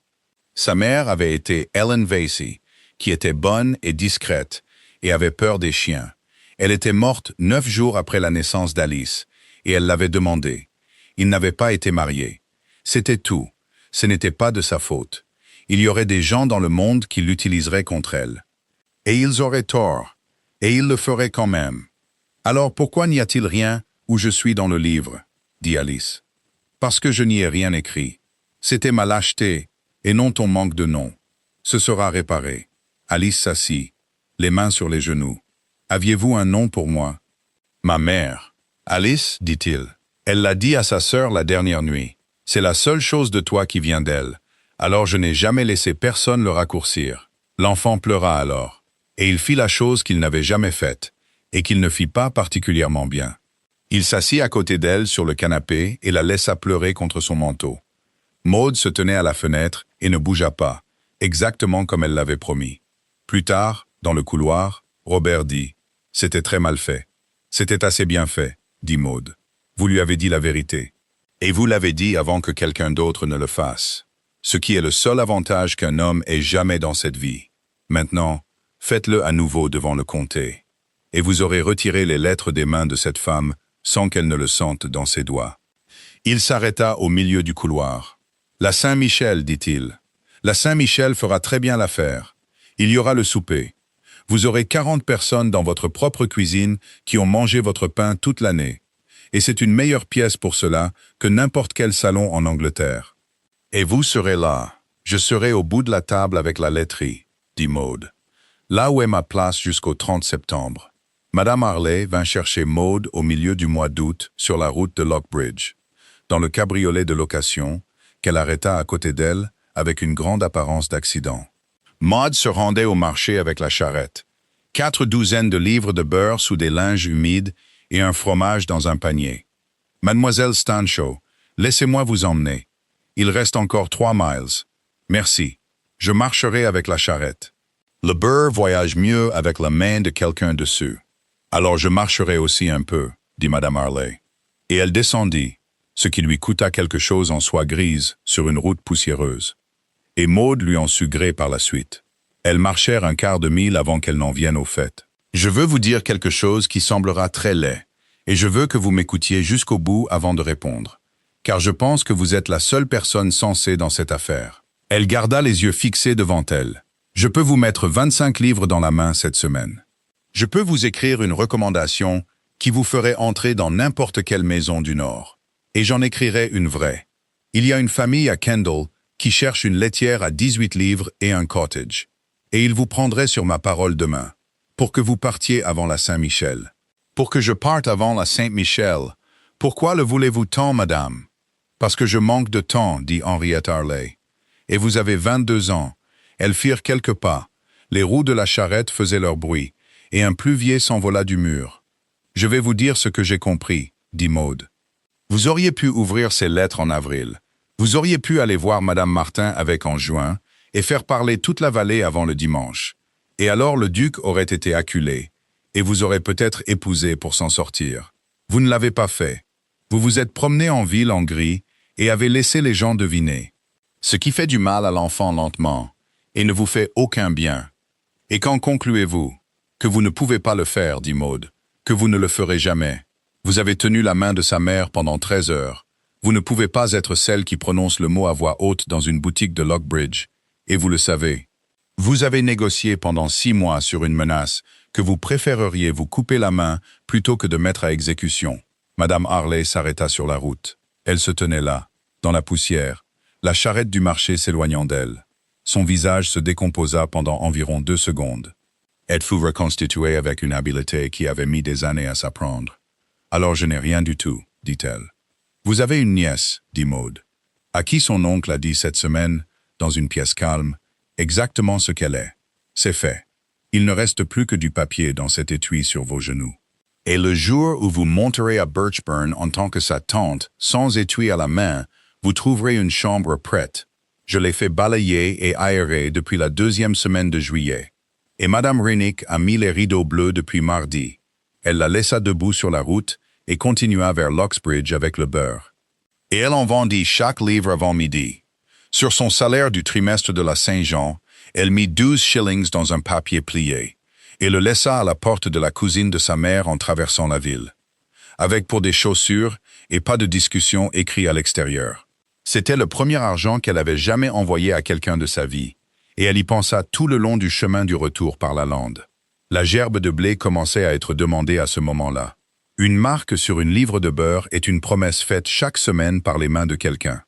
Sa mère avait été Ellen Vasey, qui était bonne et discrète, et avait peur des chiens. Elle était morte 9 jours après la naissance d'Alice, et elle l'avait demandé. Il n'avait pas été marié. C'était tout. Ce n'était pas de sa faute. Il y aurait des gens dans le monde qui l'utiliseraient contre elle. Et ils auraient tort, et ils le feraient quand même. Alors pourquoi n'y a-t-il rien où je suis dans le livre, dit Alice. Parce que je n'y ai rien écrit. C'était ma lâcheté, et non ton manque de nom. Ce sera réparé. Alice s'assit, les mains sur les genoux. Aviez-vous un nom pour moi? Ma mère. Alice, dit-il. Elle l'a dit à sa sœur la dernière nuit. C'est la seule chose de toi qui vient d'elle. Alors je n'ai jamais laissé personne le raccourcir. L'enfant pleura alors. Et il fit la chose qu'il n'avait jamais faite, et qu'il ne fit pas particulièrement bien. Il s'assit à côté d'elle sur le canapé et la laissa pleurer contre son manteau. Maude se tenait à la fenêtre et ne bougea pas, exactement comme elle l'avait promis. Plus tard, dans le couloir, Robert dit « C'était très mal fait. »« C'était assez bien fait, » dit Maude. « Vous lui avez dit la vérité. Et vous l'avez dit avant que quelqu'un d'autre ne le fasse. Ce qui est le seul avantage qu'un homme ait jamais dans cette vie. Maintenant, faites-le à nouveau devant le comté. Et vous aurez retiré les lettres des mains de cette femme sans qu'elle ne le sente dans ses doigts. » Il s'arrêta au milieu du couloir. « La Saint-Michel, dit-il. La Saint-Michel fera très bien l'affaire. Il y aura le souper. Vous aurez 40 personnes dans votre propre cuisine qui ont mangé votre pain toute l'année. Et c'est une meilleure pièce pour cela que n'importe quel salon en Angleterre. Et vous serez là. Je serai au bout de la table avec la laiterie, dit Maude. Là où est ma place jusqu'au 30 septembre. Madame Harley vint chercher Maude au milieu du mois d'août sur la route de Lockbridge, dans le cabriolet de location, qu'elle arrêta à côté d'elle avec une grande apparence d'accident. Maud se rendait au marché avec la charrette. 4 douzaines de livres de beurre sous des linges humides et un fromage dans un panier. « Mademoiselle Stancho, laissez-moi vous emmener. Il reste encore 3 miles. Merci. Je marcherai avec la charrette. Le beurre voyage mieux avec la main de quelqu'un dessus. Alors je marcherai aussi un peu, dit Madame Harley. Et elle descendit, ce qui lui coûta quelque chose en soie grise sur une route poussiéreuse. Et Maude lui en sut gré par la suite. Elles marchèrent un quart de mille avant qu'elle n'en vienne au fait. Je veux vous dire quelque chose qui semblera très laid, et je veux que vous m'écoutiez jusqu'au bout avant de répondre, car je pense que vous êtes la seule personne sensée dans cette affaire. Elle garda les yeux fixés devant elle. Je peux vous mettre 25 livres dans la main cette semaine. Je peux vous écrire une recommandation qui vous ferait entrer dans n'importe quelle maison du Nord. Et j'en écrirai une vraie. Il y a une famille à Kendal qui cherche une laitière à 18 livres et un cottage. Et il vous prendrait sur ma parole demain, pour que vous partiez avant la Saint-Michel. Pour que je parte avant la Saint-Michel. Pourquoi le voulez-vous tant, madame? Parce que je manque de temps, dit Henriette Harley. Et vous avez 22 ans. Elles firent quelques pas. Les roues de la charrette faisaient leur bruit, et un pluvier s'envola du mur. Je vais vous dire ce que j'ai compris, dit Maude. Vous auriez pu ouvrir ces lettres en avril. Vous auriez pu aller voir Madame Martin avec en juin, et faire parler toute la vallée avant le dimanche. Et alors le duc aurait été acculé, et vous aurez peut-être épousé pour s'en sortir. Vous ne l'avez pas fait. Vous vous êtes promené en ville en gris et avez laissé les gens deviner. Ce qui fait du mal à l'enfant lentement, et ne vous fait aucun bien. Et qu'en concluez-vous? Que vous ne pouvez pas le faire, dit Maud, que vous ne le ferez jamais. Vous avez tenu la main de sa mère pendant 13 heures. Vous ne pouvez pas être celle qui prononce le mot à voix haute dans une boutique de Lockbridge, et vous le savez. Vous avez négocié pendant 6 mois sur une menace que vous préféreriez vous couper la main plutôt que de mettre à exécution. Madame Harley s'arrêta sur la route. Elle se tenait là, dans la poussière, la charrette du marché s'éloignant d'elle. Son visage se décomposa pendant environ 2 secondes. Elle fut reconstituée avec une habileté qui avait mis des années à s'apprendre. « Alors je n'ai rien du tout, dit-elle. »« Vous avez une nièce, dit Maud, à qui son oncle a dit cette semaine, dans une pièce calme, exactement ce qu'elle est. C'est fait. Il ne reste plus que du papier dans cet étui sur vos genoux. Et le jour où vous monterez à Birchburn en tant que sa tante, sans étui à la main, vous trouverez une chambre prête. Je l'ai fait balayer et aérer depuis la 2e semaine de juillet. Et Madame Rennick a mis les rideaux bleus depuis mardi. Elle la laissa debout sur la route et continua vers Locksbridge avec le beurre. Et elle en vendit chaque livre avant midi. Sur son salaire du trimestre de la Saint-Jean, elle mit 12 shillings dans un papier plié et le laissa à la porte de la cousine de sa mère en traversant la ville, avec pour des chaussures et pas de discussion écrit à l'extérieur. C'était le premier argent qu'elle avait jamais envoyé à quelqu'un de sa vie, et elle y pensa tout le long du chemin du retour par la lande. La gerbe de blé commençait à être demandée à ce moment-là. Une marque sur une livre de beurre est une promesse faite chaque semaine par les mains de quelqu'un.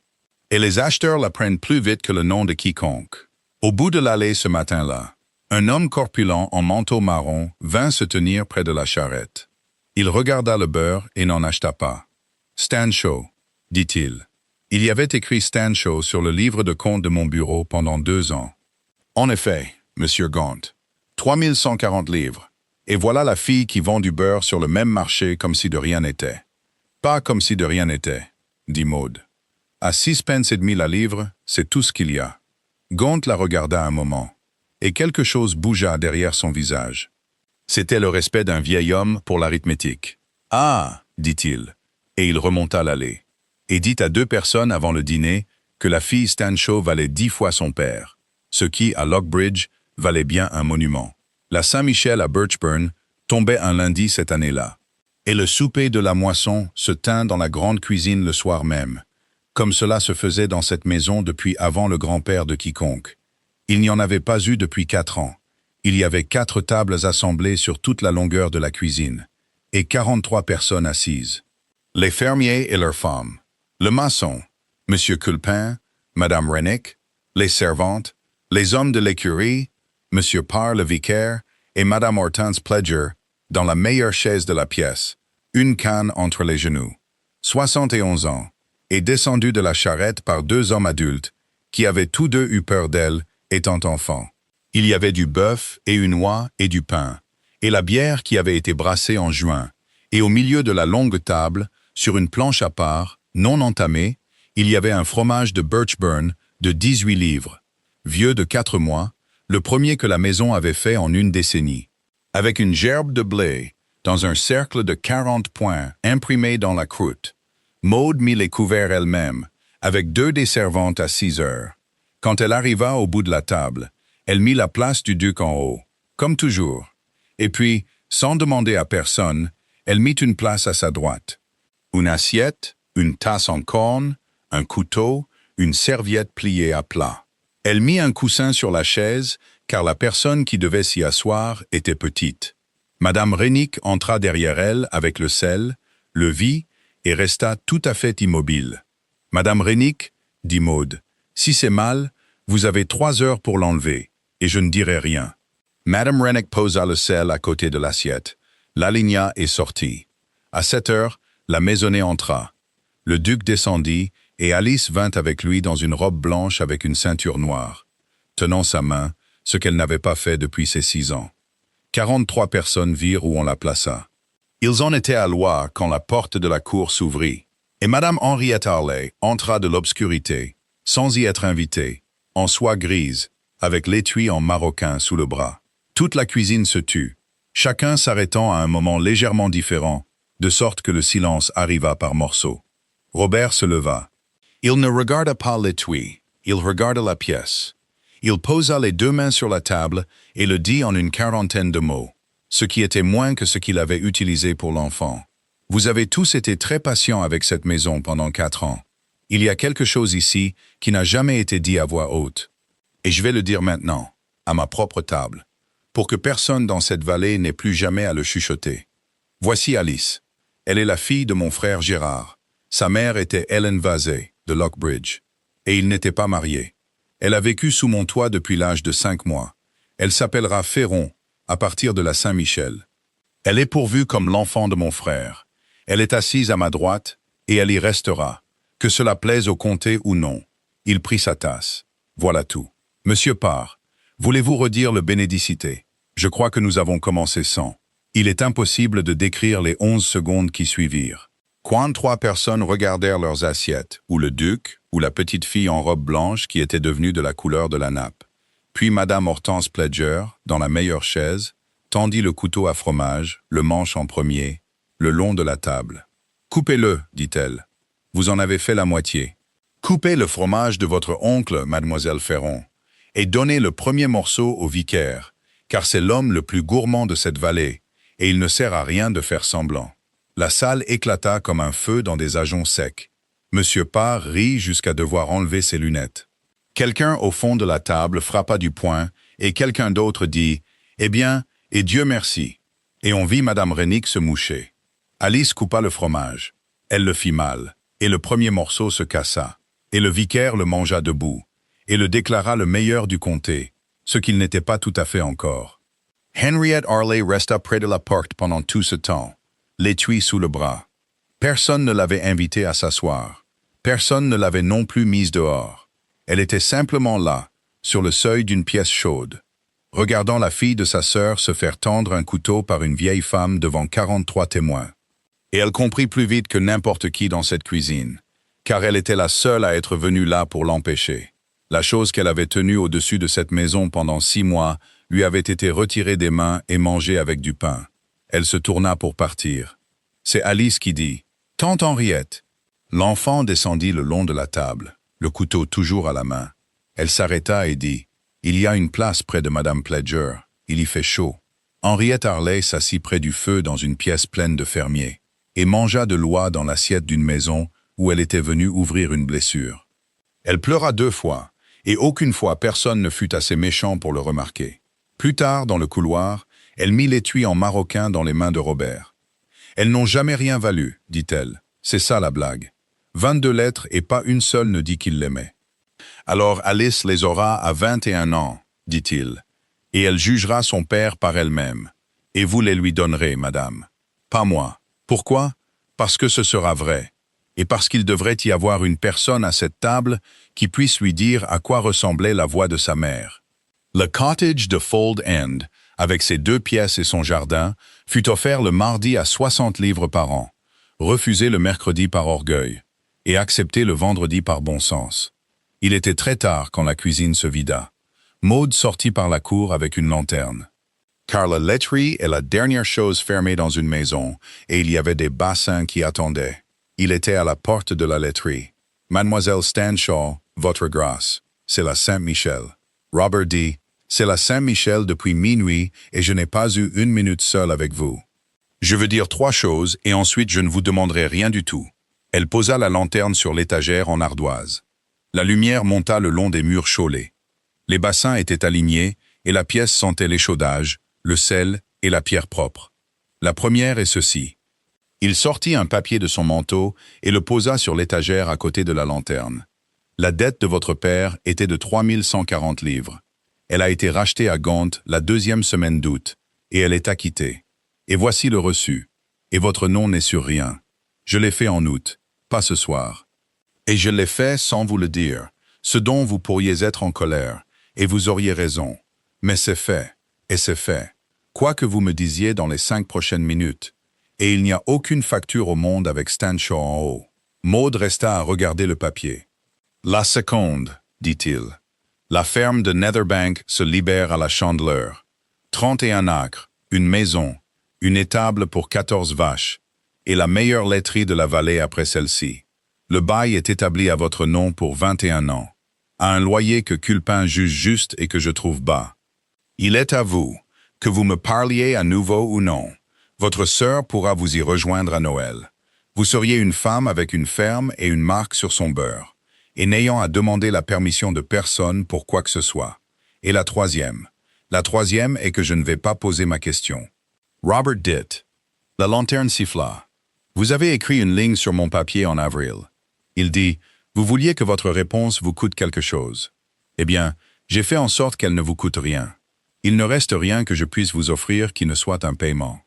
Et les acheteurs la prennent plus vite que le nom de quiconque. Au bout de l'allée ce matin-là, un homme corpulent en manteau marron vint se tenir près de la charrette. Il regarda le beurre et n'en acheta pas. « Stanchow », dit-il. Il y avait écrit Stanchow sur le livre de compte de mon bureau pendant 2 ans. En effet, Monsieur Gaunt, 3140 livres. Et voilà la fille qui vend du beurre sur le même marché comme si de rien n'était. Pas comme si de rien n'était, dit Maud. À 6 pence et demi la livre, c'est tout ce qu'il y a. Gaunt la regarda un moment, et quelque chose bougea derrière son visage. C'était le respect d'un vieil homme pour l'arithmétique. « Ah !» dit-il, et il remonta l'allée, et dit à 2 personnes avant le dîner que la fille Stanchow valait 10 fois son père, ce qui, à Lockbridge, valait bien un monument. La Saint-Michel à Birchburn tombait un lundi cette année-là, et le souper de la moisson se tint dans la grande cuisine le soir même, comme cela se faisait dans cette maison depuis avant le grand-père de quiconque. Il n'y en avait pas eu depuis 4 ans. Il y avait 4 tables assemblées sur toute la longueur de la cuisine, et 43 personnes assises. Les fermiers et leurs femmes, le maçon, M. Culpin, Mme Rennick, les servantes, les hommes de l'écurie, M. Parr le vicaire et Mme Hortense Pledger, dans la meilleure chaise de la pièce, une canne entre les genoux. 71 ans, et descendue de la charrette par 2 hommes adultes, qui avaient tous 2 eu peur d'elle, étant enfants. Il y avait du bœuf et une oie et du pain, et la bière qui avait été brassée en juin, et au milieu de la longue table, sur une planche à part, non entamée, il y avait un fromage de Birchburn de 18 livres, vieux de 4 mois, le premier que la maison avait fait en une décennie, avec une gerbe de blé, dans un cercle de 40 points imprimé dans la croûte. Maud mit les couverts elle-même, avec 2 des servantes à 6 heures. Quand elle arriva au bout de la table, elle mit la place du duc en haut, comme toujours. Et puis, sans demander à personne, elle mit une place à sa droite. Une assiette, une tasse en corne, un couteau, une serviette pliée à plat. Elle mit un coussin sur la chaise, car la personne qui devait s'y asseoir était petite. Madame Rennick entra derrière elle avec le sel, le vit et resta tout à fait immobile. « Madame Rennick, dit Maud, si c'est mal, vous avez 3 heures pour l'enlever, et je ne dirai rien. » Madame Rennick posa le sel à côté de l'assiette, l'aligna et sortit. À 7 heures, la maisonnée entra. Le duc descendit, et Alice vint avec lui dans une robe blanche avec une ceinture noire, tenant sa main, ce qu'elle n'avait pas fait depuis ses 6 ans. 43 personnes virent où on la plaça. Ils en étaient à Loire quand la porte de la cour s'ouvrit, et Madame Henriette Harley entra de l'obscurité, sans y être invitée, en soie grise, avec l'étui en maroquin sous le bras. Toute la cuisine se tut, chacun s'arrêtant à un moment légèrement différent, de sorte que le silence arriva par morceaux. Robert se leva. Il ne regarda pas l'étui, il regarda la pièce. Il posa les deux mains sur la table et le dit en une quarantaine de mots, ce qui était moins que ce qu'il avait utilisé pour l'enfant. Vous avez tous été très patients avec cette maison pendant 4 ans. Il y a quelque chose ici qui n'a jamais été dit à voix haute. Et je vais le dire maintenant, à ma propre table, pour que personne dans cette vallée n'ait plus jamais à le chuchoter. Voici Alice. Elle est la fille de mon frère Gérard. Sa mère était Ellen Vazey, de Lockbridge. Et ils n'étaient pas mariés. Elle a vécu sous mon toit depuis l'âge de 5 mois. Elle s'appellera Ferron, à partir de la Saint-Michel. Elle est pourvue comme l'enfant de mon frère. Elle est assise à ma droite, et elle y restera, que cela plaise au comté ou non. Il prit sa tasse. Voilà tout. Monsieur Parr, voulez-vous redire le bénédicité? Je crois que nous avons commencé sans. Il est impossible de décrire les 11 secondes qui suivirent. Quand 3 personnes regardèrent leurs assiettes, ou le duc, ou la petite fille en robe blanche qui était devenue de la couleur de la nappe. Puis Madame Hortense Pledger, dans la meilleure chaise, tendit le couteau à fromage, le manche en premier, le long de la table. « Coupez-le, dit-elle. Vous en avez fait la moitié. Coupez le fromage de votre oncle, mademoiselle Ferron, et donnez le premier morceau au vicaire, car c'est l'homme le plus gourmand de cette vallée, et il ne sert à rien de faire semblant. » La salle éclata comme un feu dans des ajoncs secs. Monsieur Parr rit jusqu'à devoir enlever ses lunettes. Quelqu'un au fond de la table frappa du poing, et quelqu'un d'autre dit « Eh bien, et Dieu merci !» Et on vit Madame Rennick se moucher. Alice coupa le fromage. Elle le fit mal, et le premier morceau se cassa, et le vicaire le mangea debout, et le déclara le meilleur du comté, ce qu'il n'était pas tout à fait encore. Henriette Harley resta près de la porte pendant tout ce temps, l'étui sous le bras. Personne ne l'avait invitée à s'asseoir. Personne ne l'avait non plus mise dehors. Elle était simplement là, sur le seuil d'une pièce chaude, regardant la fille de sa sœur se faire tendre un couteau par une vieille femme devant 43 témoins. Et elle comprit plus vite que n'importe qui dans cette cuisine, car elle était la seule à être venue là pour l'empêcher. La chose qu'elle avait tenue au-dessus de cette maison pendant 6 mois lui avait été retirée des mains et mangée avec du pain. Elle se tourna pour partir. C'est Alice qui dit « Tante Henriette !» L'enfant descendit le long de la table, le couteau toujours à la main. Elle s'arrêta et dit « Il y a une place près de Madame Pledger. Il y fait chaud. » Henriette Harley s'assit près du feu dans une pièce pleine de fermiers et mangea de l'oie dans l'assiette d'une maison où elle était venue ouvrir une blessure. Elle pleura 2 fois, et aucune fois personne ne fut assez méchant pour le remarquer. Plus tard, dans le couloir, elle mit l'étui en maroquin dans les mains de Robert. « Elles n'ont jamais rien valu, dit-elle. C'est ça la blague. 22 lettres et pas une seule ne dit qu'il l'aimait. Alors Alice les aura à 21 ans, dit-il, et elle jugera son père par elle-même. Et vous les lui donnerez, madame. Pas moi. Pourquoi? Parce que ce sera vrai. Et parce qu'il devrait y avoir une personne à cette table qui puisse lui dire à quoi ressemblait la voix de sa mère. Le cottage de Fold End, avec ses 2 pièces et son jardin, fut offert le mardi à 60 livres par an, refusé le mercredi par orgueil, et accepté le vendredi par bon sens. Il était très tard quand la cuisine se vida. Maud sortit par la cour avec une lanterne. Car la laiterie est la dernière chose fermée dans une maison, et il y avait des bassins qui attendaient. Il était à la porte de la laiterie. « Mademoiselle Stanshaw, votre grâce, c'est la Saint-Michel. » Robert dit, « C'est la Saint-Michel depuis minuit et je n'ai pas eu 1 minute seule avec vous. Je veux dire 3 choses et ensuite je ne vous demanderai rien du tout. » Elle posa la lanterne sur l'étagère en ardoise. La lumière monta le long des murs chaulés. Les bassins étaient alignés et la pièce sentait l'échaudage, le sel et la pierre propre. La première est ceci. Il sortit un papier de son manteau et le posa sur l'étagère à côté de la lanterne. La dette de votre père était de 3140 livres. Elle a été rachetée à Gand la 2e semaine d'août, et elle est acquittée. Et voici le reçu. Et votre nom n'est sur rien. Je l'ai fait en août, pas ce soir. Et je l'ai fait sans vous le dire, ce dont vous pourriez être en colère, et vous auriez raison. Mais c'est fait, et c'est fait. Quoi que vous me disiez dans les 5 prochaines minutes. Et il n'y a aucune facture au monde avec Stanshaw en haut. Maud resta à regarder le papier. « La seconde, dit-il. La ferme de Netherbank se libère à la Chandeleur. 31 acres, une maison, une étable pour 14 vaches, et la meilleure laiterie de la vallée après celle-ci. Le bail est établi à votre nom pour 21 ans, à un loyer que Culpin juge juste et que je trouve bas. Il est à vous, que vous me parliez à nouveau ou non. Votre sœur pourra vous y rejoindre à Noël. Vous seriez une femme avec une ferme et une marque sur son beurre, et n'ayant à demander la permission de personne pour quoi que ce soit. Et la troisième est que je ne vais pas poser ma question. Robert dit. La lanterne siffla. Vous avez écrit une ligne sur mon papier en avril. Il dit, vous vouliez que votre réponse vous coûte quelque chose. Eh bien, j'ai fait en sorte qu'elle ne vous coûte rien. Il ne reste rien que je puisse vous offrir qui ne soit un paiement.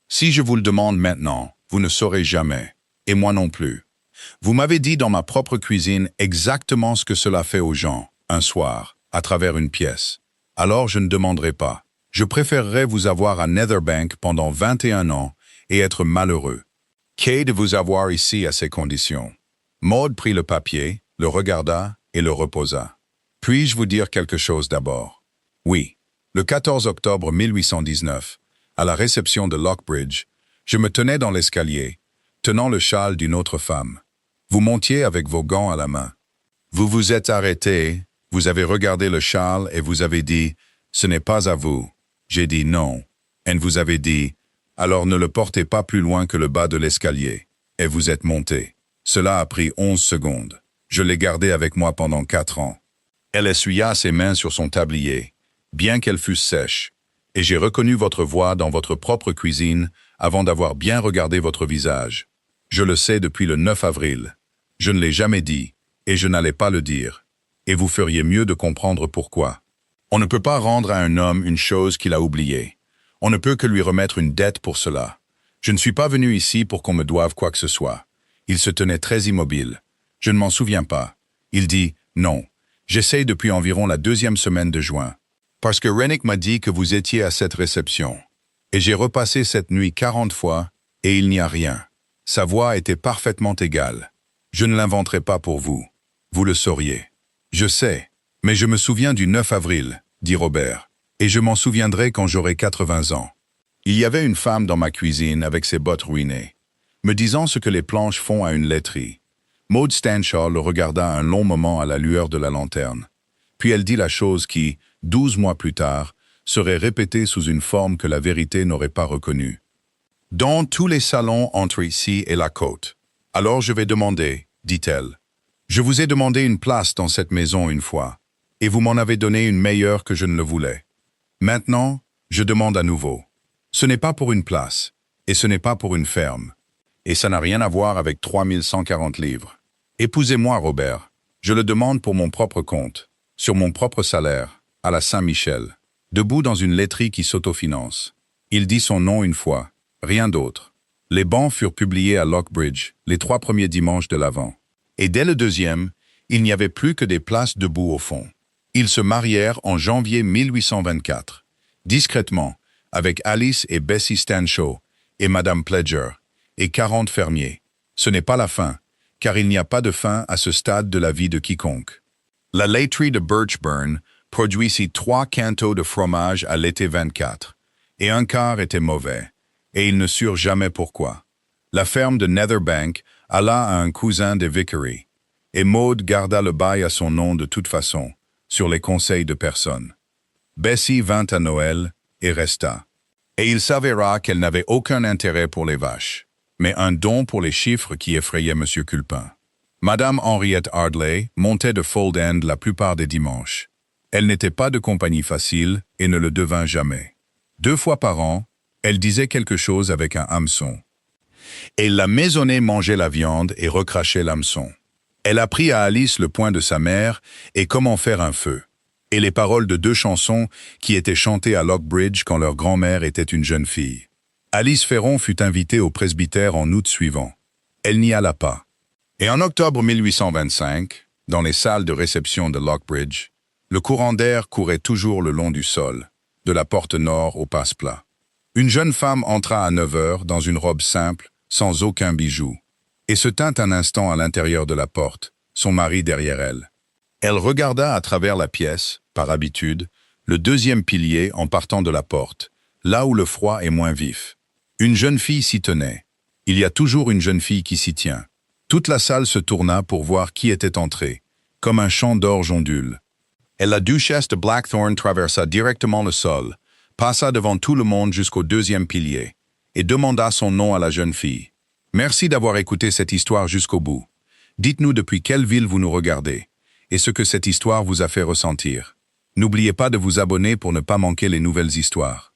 Si je vous le demande maintenant, vous ne saurez jamais, et moi non plus. Vous m'avez dit dans ma propre cuisine exactement ce que cela fait aux gens, un soir, à travers une pièce. Alors je ne demanderai pas. Je préférerais vous avoir à Netherbank pendant 21 ans et être malheureux. Qu'est de vous avoir ici à ces conditions? Maud prit le papier, le regarda et le reposa. Puis-je vous dire quelque chose d'abord? Oui. Le 14 octobre 1819, à la réception de Lockbridge, je me tenais dans l'escalier, tenant le châle d'une autre femme. Vous montiez avec vos gants à la main. Vous vous êtes arrêté, vous avez regardé le châle et vous avez dit « Ce n'est pas à vous ». J'ai dit « Non ». Et vous avez dit « Alors ne le portez pas plus loin que le bas de l'escalier ». Et vous êtes monté. Cela a pris 11 secondes. Je l'ai gardé avec moi pendant 4 ans. Elle essuya ses mains sur son tablier, bien qu'elles fussent sèches, et j'ai reconnu votre voix dans votre propre cuisine avant d'avoir bien regardé votre visage. Je le sais depuis le 9 avril. Je ne l'ai jamais dit, et je n'allais pas le dire. Et vous feriez mieux de comprendre pourquoi. On ne peut pas rendre à un homme une chose qu'il a oubliée. On ne peut que lui remettre une dette pour cela. Je ne suis pas venu ici pour qu'on me doive quoi que ce soit. Il se tenait très immobile. Je ne m'en souviens pas. Il dit « Non, j'essaye depuis environ la 2e semaine de juin. Parce que Rennick m'a dit que vous étiez à cette réception. Et j'ai repassé cette nuit 40 fois, et il n'y a rien. Sa voix était parfaitement égale. Je ne l'inventerai pas pour vous. Vous le sauriez. Je sais, mais je me souviens du 9 avril, dit Robert, et je m'en souviendrai quand j'aurai 80 ans. Il y avait une femme dans ma cuisine avec ses bottes ruinées, me disant ce que les planches font à une laiterie. Maud Stanshall le regarda un long moment à la lueur de la lanterne. Puis elle dit la chose qui, 12 mois plus tard, serait répétée sous une forme que la vérité n'aurait pas reconnue. Dans tous les salons entre ici et la côte. Alors je vais demander, dit-elle. Je vous ai demandé une place dans cette maison une fois, et vous m'en avez donné une meilleure que je ne le voulais. Maintenant, je demande à nouveau. Ce n'est pas pour une place, et ce n'est pas pour une ferme. Et ça n'a rien à voir avec 3140 livres. Épousez-moi, Robert. Je le demande pour mon propre compte, sur mon propre salaire, à la Saint-Michel, debout dans une laiterie qui s'autofinance. Il dit son nom une fois, rien d'autre. Les bans furent publiés à Lockbridge les 3 premiers dimanches de l'Avent. Et dès le 2e, il n'y avait plus que des places debout au fond. Ils se marièrent en janvier 1824, discrètement, avec Alice et Bessie Stanshaw et Madame Pledger, et 40 fermiers. Ce n'est pas la fin, car il n'y a pas de fin à ce stade de la vie de quiconque. La laiterie de Birchburn produisit 3 quintaux de fromage à l'été 24, et un quart était mauvais, et ils ne surent jamais pourquoi. La ferme de Netherbank alla à un cousin des Vickery, et Maud garda le bail à son nom de toute façon, sur les conseils de personne. Bessie vint à Noël et resta. Et il s'avéra qu'elle n'avait aucun intérêt pour les vaches, mais un don pour les chiffres qui effrayait M. Culpin. Madame Henriette Ardley montait de Fold End la plupart des dimanches. Elle n'était pas de compagnie facile et ne le devint jamais. 2 fois par an, elle disait quelque chose avec un hameçon. Et la maisonnée mangeait la viande et recrachait l'hameçon. Elle apprit à Alice le point de sa mère et comment faire un feu, et les paroles de 2 chansons qui étaient chantées à Lockbridge quand leur grand-mère était une jeune fille. Alice Ferron fut invitée au presbytère en août suivant. Elle n'y alla pas. Et en octobre 1825, dans les salles de réception de Lockbridge, le courant d'air courait toujours le long du sol, de la porte nord au passe-plat. Une jeune femme entra à 9 heures dans une robe simple, sans aucun bijou, et se tint un instant à l'intérieur de la porte, son mari derrière elle. Elle regarda à travers la pièce, par habitude, le deuxième pilier en partant de la porte, là où le froid est moins vif. Une jeune fille s'y tenait. Il y a toujours une jeune fille qui s'y tient. Toute la salle se tourna pour voir qui était entré, comme un champ d'orge ondule. Et la duchesse de Blackthorn traversa directement le sol, passa devant tout le monde jusqu'au deuxième pilier, et demanda son nom à la jeune fille. Merci d'avoir écouté cette histoire jusqu'au bout. Dites-nous depuis quelle ville vous nous regardez, et ce que cette histoire vous a fait ressentir. N'oubliez pas de vous abonner pour ne pas manquer les nouvelles histoires.